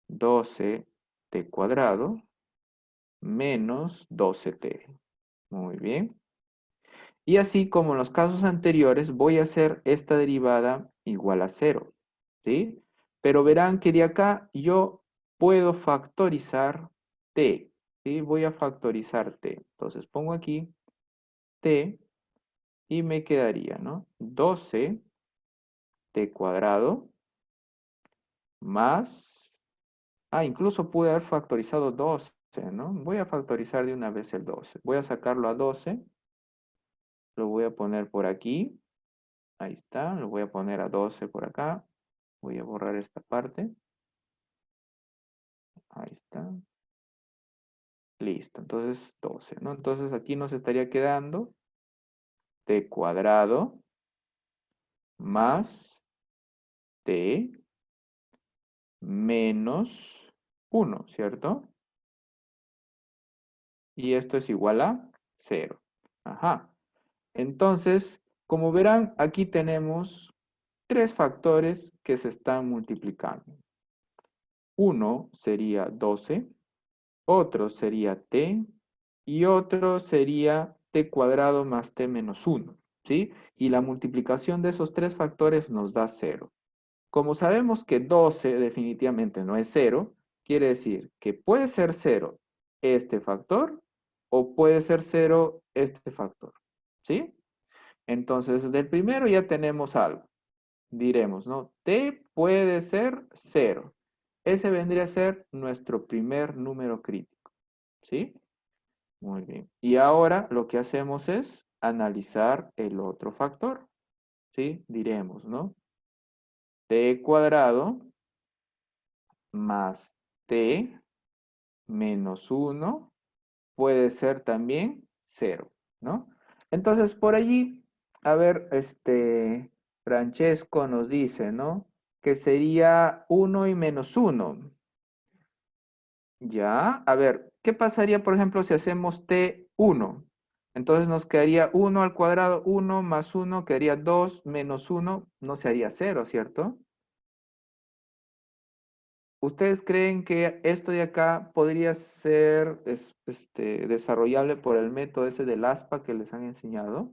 12t cuadrado menos 12t. Muy bien. Y así como en los casos anteriores, voy a hacer esta derivada igual a 0. ¿Sí? Pero verán que de acá yo puedo factorizar t. ¿Sí? Voy a factorizar t. Entonces pongo aquí t y me quedaría, ¿no? 12t cuadrado más... incluso pude haber factorizado 12, ¿no? Voy a factorizar de una vez el 12. Voy a sacarlo a 12. Lo voy a poner por aquí. Ahí está. Lo voy a poner a 12 por acá. Voy a borrar esta parte. Ahí está. Listo. Entonces 12, ¿no? Entonces aquí nos estaría quedando t cuadrado más t menos 1, ¿cierto? Y esto es igual a 0. Ajá. Entonces, como verán, aquí tenemos tres factores que se están multiplicando. Uno sería 12, otro sería t y otro sería t cuadrado más t menos 1, ¿sí? Y la multiplicación de esos tres factores nos da 0. Como sabemos que 12 definitivamente no es 0, quiere decir que puede ser 0 este factor o puede ser 0 este factor, ¿sí? Entonces, del primero ya tenemos algo. Diremos, ¿no? T puede ser 0. Ese vendría a ser nuestro primer número crítico, ¿sí? Muy bien. Y ahora lo que hacemos es analizar el otro factor, ¿sí? Diremos, ¿no? T cuadrado más T menos 1 puede ser también 0, ¿no? Entonces, por allí, a ver, Francesco nos dice, ¿no? Que sería 1 y menos 1. Ya, a ver, ¿qué pasaría, por ejemplo, si hacemos T1? Entonces nos quedaría 1 al cuadrado, 1 más 1, quedaría 2 menos 1, no se haría 0, ¿cierto? ¿Ustedes creen que esto de acá podría ser desarrollable por el método ese del ASPA que les han enseñado?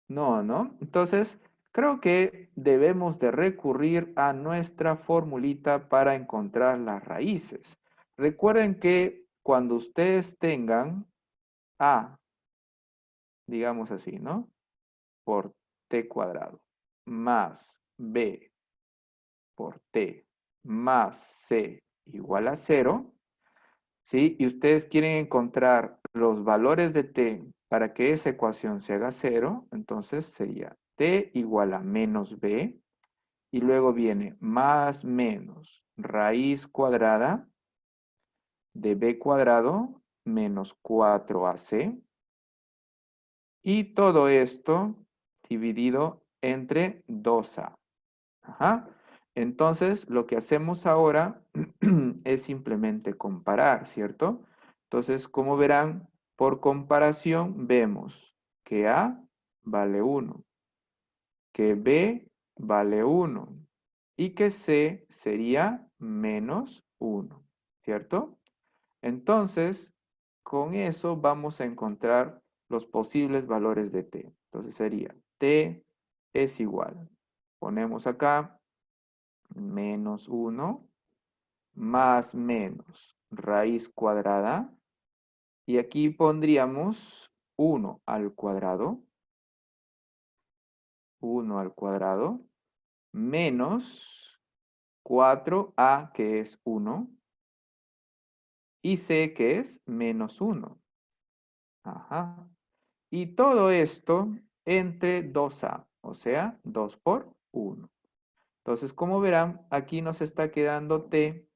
No, ¿no? Entonces, Creo que debemos de recurrir a nuestra formulita para encontrar las raíces. Recuerden que cuando ustedes tengan A, digamos así, ¿no? Por t cuadrado, más B por t más c igual a 0, ¿sí? Y ustedes quieren encontrar los valores de t para que esa ecuación se haga 0, entonces sería t igual a menos b, y luego viene más menos raíz cuadrada de b cuadrado menos 4ac, y todo esto dividido entre 2a. Ajá. Entonces, lo que hacemos ahora es simplemente comparar, ¿cierto? Entonces, como verán, por comparación vemos que A vale 1, que B vale 1 y que C sería menos 1, ¿cierto? Entonces, con eso vamos a encontrar los posibles valores de T. Entonces sería T es igual. Ponemos acá menos 1 más menos raíz cuadrada. Y aquí pondríamos 1 al cuadrado. 1 al cuadrado menos 4a, que es 1, y c, que es menos 1. Ajá. Y todo esto entre 2a, o sea, 2 por 1. Entonces, como verán, aquí nos está quedando t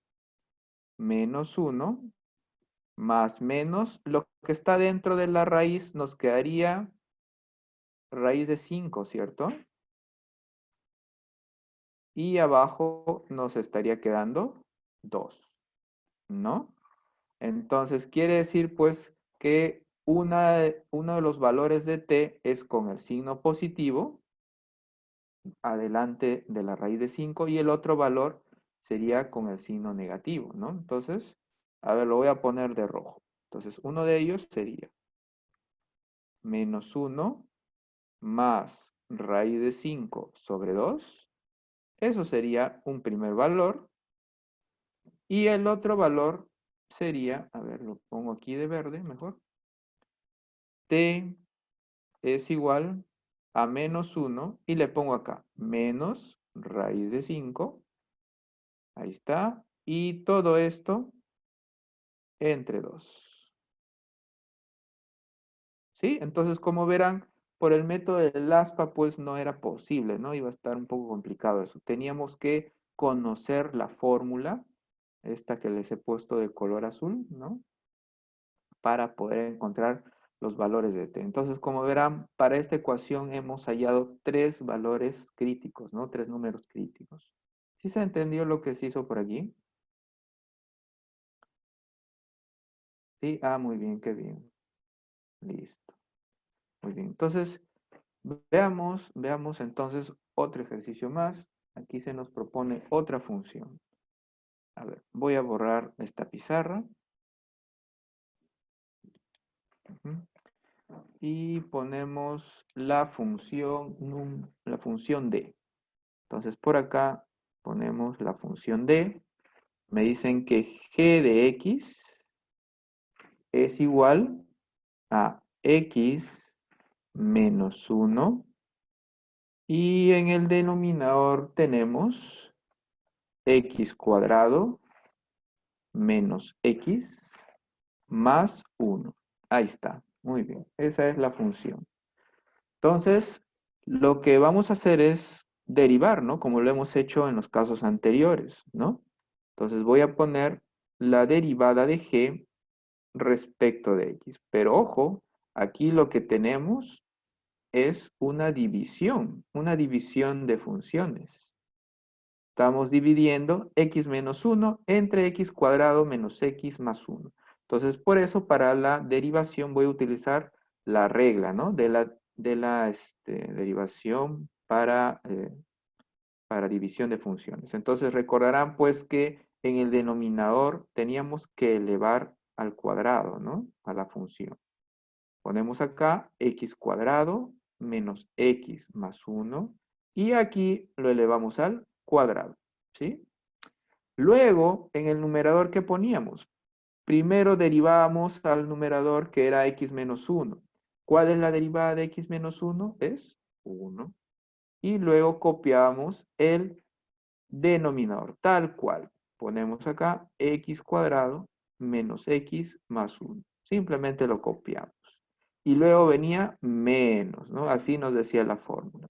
menos 1 más menos, lo que está dentro de la raíz nos quedaría raíz de 5, ¿cierto? Y abajo nos estaría quedando 2, ¿no? Entonces quiere decir pues que uno de los valores de t es con el signo positivo, adelante de la raíz de 5, y el otro valor sería con el signo negativo, ¿no? Entonces, a ver, lo voy a poner de rojo. Entonces, uno de ellos sería menos 1 más raíz de 5 sobre 2. Eso sería un primer valor. Y el otro valor sería, a ver, lo pongo aquí de verde mejor. T es igual a menos 1 y le pongo acá menos raíz de 5. Ahí está. Y todo esto entre 2. ¿Sí? Entonces, como verán, por el método del aspa, pues no era posible, ¿no? Iba a estar un poco complicado eso. Teníamos que conocer la fórmula, esta que les he puesto de color azul, ¿no? Para poder encontrar los valores de t. Entonces, como verán, para esta ecuación hemos hallado 3 valores críticos, ¿no? 3 números críticos. ¿Sí se entendió lo que se hizo por aquí? Sí, ah, muy bien, qué bien. Listo. Muy bien. Entonces, veamos entonces otro ejercicio más. Aquí se nos propone otra función. A ver, voy a borrar esta pizarra. Ujú. Y ponemos la función D. Entonces, por acá ponemos la función D. Me dicen que g de x es igual a x menos 1. Y en el denominador tenemos x cuadrado menos x más 1. Ahí está. Muy bien. Esa es la función. Entonces, lo que vamos a hacer es derivar, ¿no? Como lo hemos hecho en los casos anteriores, ¿no? Entonces voy a poner la derivada de g respecto de x. Pero ojo, aquí lo que tenemos es una división de funciones. Estamos dividiendo x menos 1 entre x cuadrado menos x más 1. Entonces, por eso para la derivación voy a utilizar la regla, ¿no? De la derivación para división de funciones. Entonces, recordarán pues que en el denominador teníamos que elevar al cuadrado, ¿no? A la función. Ponemos acá x cuadrado menos x más 1 Y aquí lo elevamos al cuadrado, ¿sí? Luego, en el numerador, ¿qué poníamos? Primero derivábamos al numerador que era x menos 1. ¿Cuál es la derivada de x menos 1? Es 1. Y luego copiamos el denominador, tal cual. Ponemos acá x cuadrado menos x más 1. Simplemente lo copiamos. Y luego venía menos, ¿no? Así nos decía la fórmula.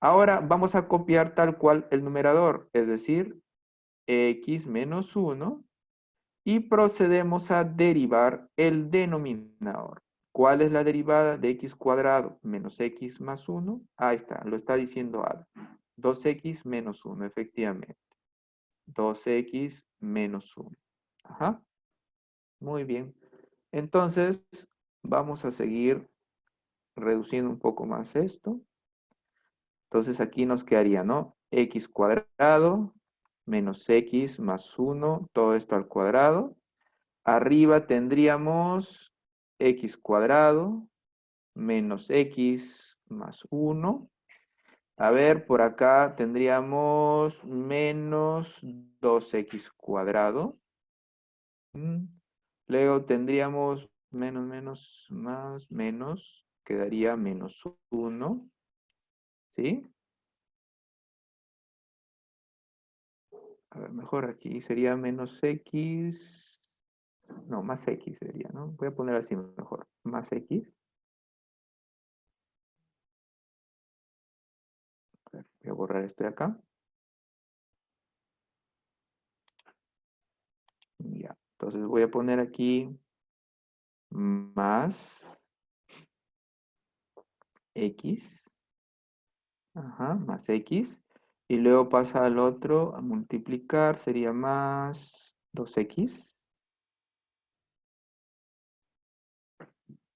Ahora vamos a copiar tal cual el numerador, es decir, x menos 1 y procedemos a derivar el denominador. ¿Cuál es la derivada de x cuadrado menos x más 1? Ahí está, lo está diciendo Ada. 2x menos 1, efectivamente. 2x menos 1. Ajá, muy bien. Entonces, vamos a seguir reduciendo un poco más esto. Entonces, aquí nos quedaría, ¿no? X cuadrado menos x más 1, todo esto al cuadrado. Arriba tendríamos x cuadrado menos x más 1. A ver, por acá tendríamos menos 2x cuadrado. Luego tendríamos menos, menos, más, menos. Quedaría menos 1. ¿Sí? A ver, mejor aquí sería menos x. No, más x sería, ¿no? Voy a poner así mejor. Más x. A ver, voy a borrar esto de acá. Ya. Entonces voy a poner aquí más x. Ajá, más x. Y luego pasa al otro a multiplicar. Sería más 2x.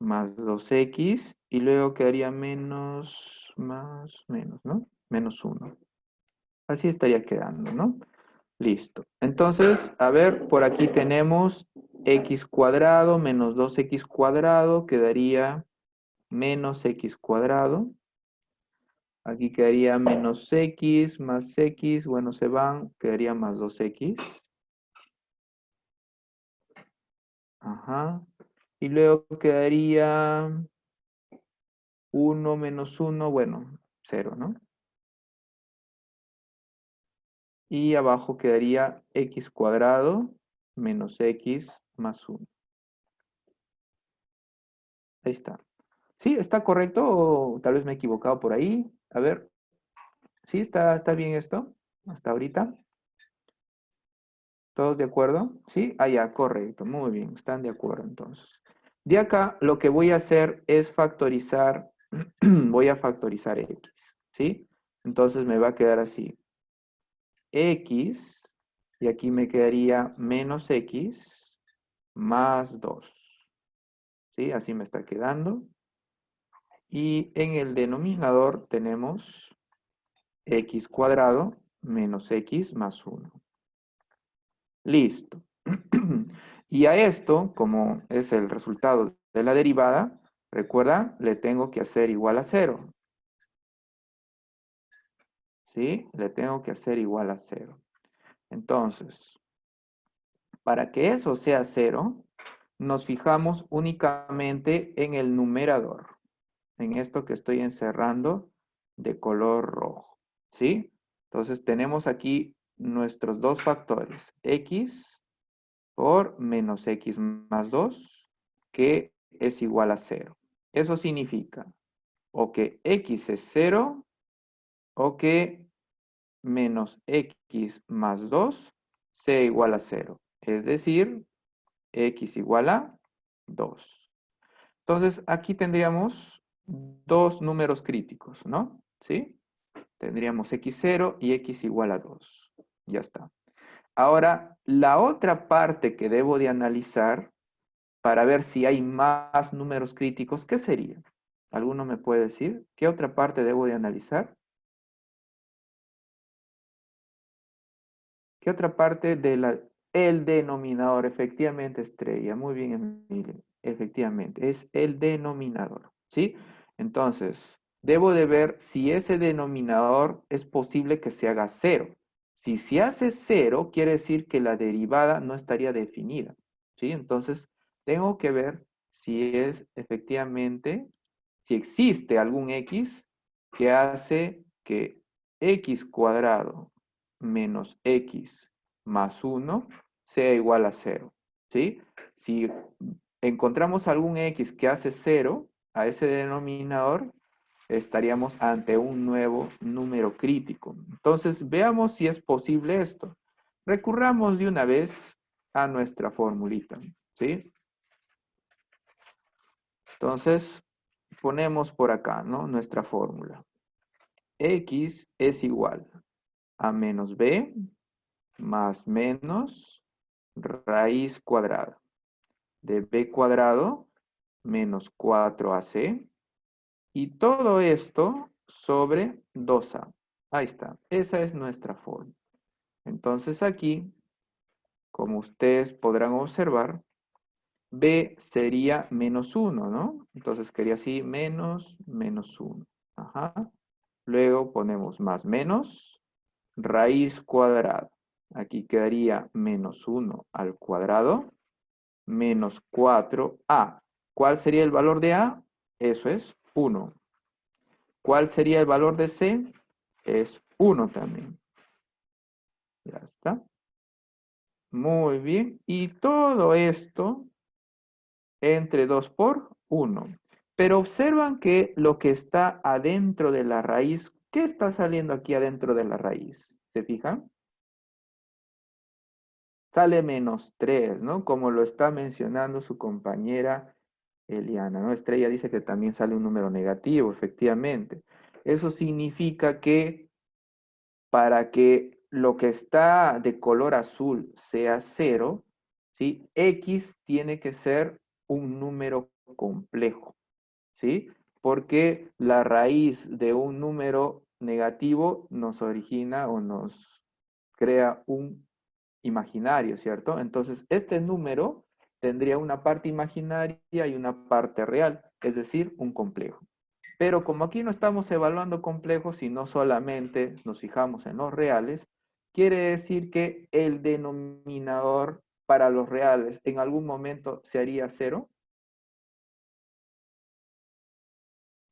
Más 2x. Y luego quedaría menos, más, menos, ¿no? Menos 1. Así estaría quedando, ¿no? Listo. Entonces, a ver, por aquí tenemos x cuadrado menos 2x cuadrado. Quedaría menos x cuadrado. Aquí quedaría menos x más x. Bueno, se van. Quedaría más 2x. Ajá. Y luego quedaría 1 menos 1. Bueno, 0, ¿no? Y abajo quedaría x cuadrado menos x más 1. Ahí está. ¿Sí? ¿Está correcto o tal vez me he equivocado por ahí? A ver. ¿Sí? ¿Está bien esto? Hasta ahorita. ¿Todos de acuerdo? ¿Sí? Ah, ya, correcto. Muy bien. Están de acuerdo entonces. De acá lo que voy a hacer es factorizar. Voy a factorizar x. ¿Sí? Entonces me va a quedar así. X. Y aquí me quedaría menos x más 2. ¿Sí? Así me está quedando. Y en el denominador tenemos x cuadrado menos x más 1. Listo. Y a esto, como es el resultado de la derivada, recuerda, le tengo que hacer igual a 0. ¿Sí? Le tengo que hacer igual a 0. Entonces, para que eso sea 0, nos fijamos únicamente en el numerador. En esto que estoy encerrando de color rojo. ¿Sí? Entonces tenemos aquí nuestros dos factores, x por menos x más 2, que es igual a 0. Eso significa o que x es 0 o que menos x más 2 sea igual a 0. Es decir, x igual a 2. Entonces aquí tendríamos dos números críticos, ¿no? ¿Sí? Tendríamos x0 y x igual a 2. Ya está. Ahora, la otra parte que debo de analizar para ver si hay más números críticos, ¿qué sería? ¿Alguno me puede decir? ¿Qué otra parte debo de analizar? ¿Qué otra parte el denominador? Efectivamente, Estrella. Muy bien, Emilio. Efectivamente, es el denominador. ¿Sí? Entonces, debo de ver si ese denominador es posible que se haga cero. Si se hace cero, quiere decir que la derivada no estaría definida, ¿sí? Entonces, tengo que ver si es efectivamente, si existe algún x que hace que x cuadrado menos x más 1 sea igual a cero, ¿sí? Si encontramos algún x que hace cero a ese denominador, estaríamos ante un nuevo número crítico. Entonces, veamos si es posible esto. Recurramos de una vez a nuestra formulita, ¿sí? Entonces, ponemos por acá, ¿no? Nuestra fórmula. X es igual a menos b más menos raíz cuadrada de b cuadrado menos 4ac. Y todo esto sobre 2a. Ahí está. Esa es nuestra forma. Entonces aquí, como ustedes podrán observar, b sería menos 1, ¿no? Entonces quería así menos 1. Ajá. Luego ponemos más menos raíz cuadrada. Aquí quedaría menos 1 al cuadrado menos 4a. ¿Cuál sería el valor de a? Eso es 1. ¿Cuál sería el valor de C? Es 1 también. Ya está. Muy bien. Y todo esto entre 2 por 1. Pero observan que lo que está adentro de la raíz, ¿qué está saliendo aquí adentro de la raíz? ¿Se fijan? Sale menos 3, ¿no? Como lo está mencionando su compañera Eliana, ¿no? Estrella dice que también sale un número negativo, efectivamente. Eso significa que para que lo que está de color azul sea cero, ¿sí? X tiene que ser un número complejo, ¿sí? Porque la raíz de un número negativo nos origina o nos crea un imaginario, ¿cierto? Entonces, este número tendría una parte imaginaria y una parte real, es decir, un complejo. Pero como aquí no estamos evaluando complejos, sino solamente nos fijamos en los reales, quiere decir que el denominador para los reales en algún momento se haría cero.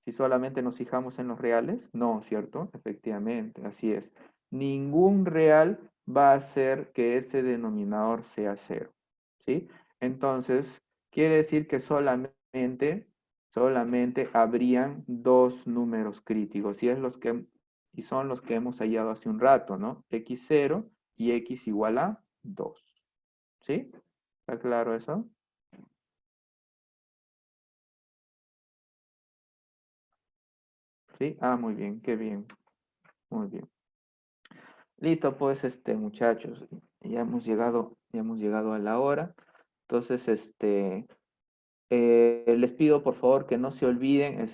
Si solamente nos fijamos en los reales, no, ¿cierto? Efectivamente, así es. Ningún real va a hacer que ese denominador sea cero, ¿sí? Entonces, quiere decir que solamente habrían dos números críticos, y son los que hemos hallado hace un rato, ¿no? X0 y X igual a 2, ¿sí? ¿Está claro eso? ¿Sí? Ah, muy bien, qué bien, muy bien. Listo, pues, muchachos, ya hemos llegado a la hora. Entonces, les pido por favor que no se olviden,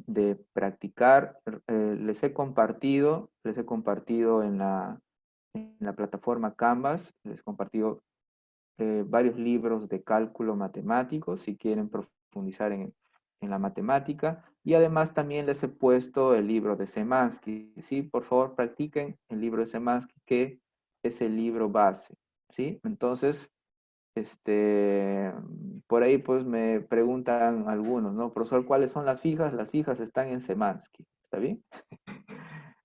de practicar. Les he compartido en la plataforma Canvas, les he compartido varios libros de cálculo matemático, si quieren profundizar en la matemática. Y además también les he puesto el libro de Semansky. Sí, por favor, practiquen el libro de Semansky, que es el libro base. ¿Sí? Entonces, por ahí pues me preguntan algunos, ¿no? Profesor, ¿cuáles son las fijas? Las fijas están en Semansky. ¿Está bien?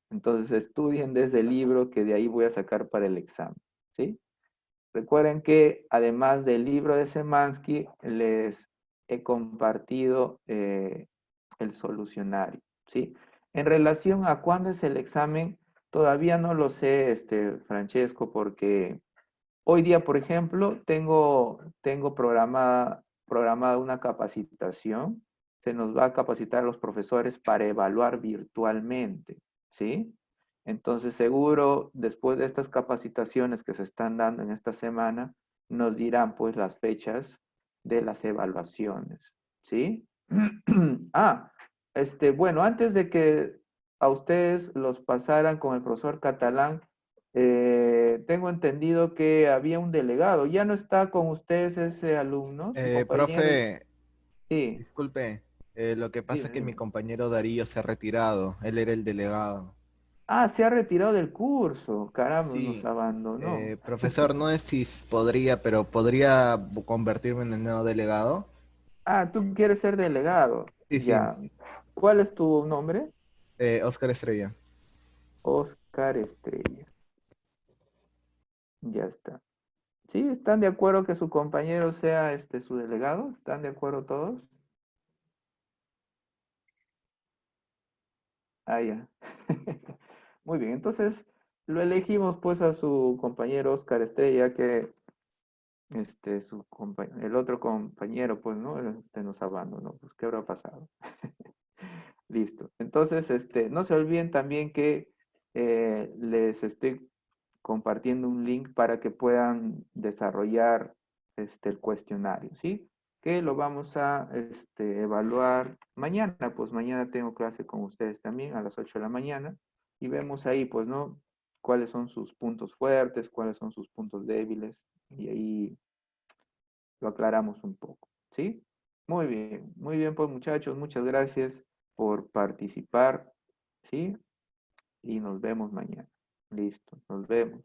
Entonces, estudien desde el libro que de ahí voy a sacar para el examen. ¿Sí? Recuerden que además del libro de Semansky, les he compartido el solucionario, ¿sí? En relación a cuándo es el examen, todavía no lo sé, Francesco, porque hoy día, por ejemplo, tengo programada una capacitación. Se nos va a capacitar a los profesores para evaluar virtualmente, ¿sí? Entonces, seguro, después de estas capacitaciones que se están dando en esta semana, nos dirán, pues, las fechas de las evaluaciones, ¿sí? Ah, bueno, antes de que a ustedes los pasaran con el profesor catalán, tengo entendido que había un delegado. ¿Ya no está con ustedes ese alumno, su compañero? Profe, Sí. disculpe. Lo que pasa es Dime, que mi dime. compañero Darío se ha retirado. Él era el delegado. Ah, se ha retirado del curso. Caramba, nos Sí, abandonó. profesor, no es si podría, pero podría convertirme en el nuevo delegado. Ah, tú quieres ser delegado. Sí, sí, Ya. ¿Cuál es tu nombre? Oscar Estrella. Oscar Estrella. Ya está. ¿Sí? ¿Están de acuerdo que su compañero sea su delegado? ¿Están de acuerdo todos? Ah, ya. Muy bien, entonces lo elegimos pues a su compañero Oscar Estrella, que el otro compañero pues no nos abandonó. Pues, ¿qué habrá pasado? Listo. Entonces, no se olviden también que les estoy compartiendo un link para que puedan desarrollar el cuestionario, ¿sí? Que lo vamos a evaluar mañana. Pues mañana tengo clase con ustedes también a las 8 de la mañana y vemos ahí, pues, ¿no? Cuáles son sus puntos fuertes, cuáles son sus puntos débiles y ahí lo aclaramos un poco, ¿sí? Muy bien, pues muchachos, muchas gracias por participar, ¿sí? Y nos vemos mañana. Listo, nos vemos.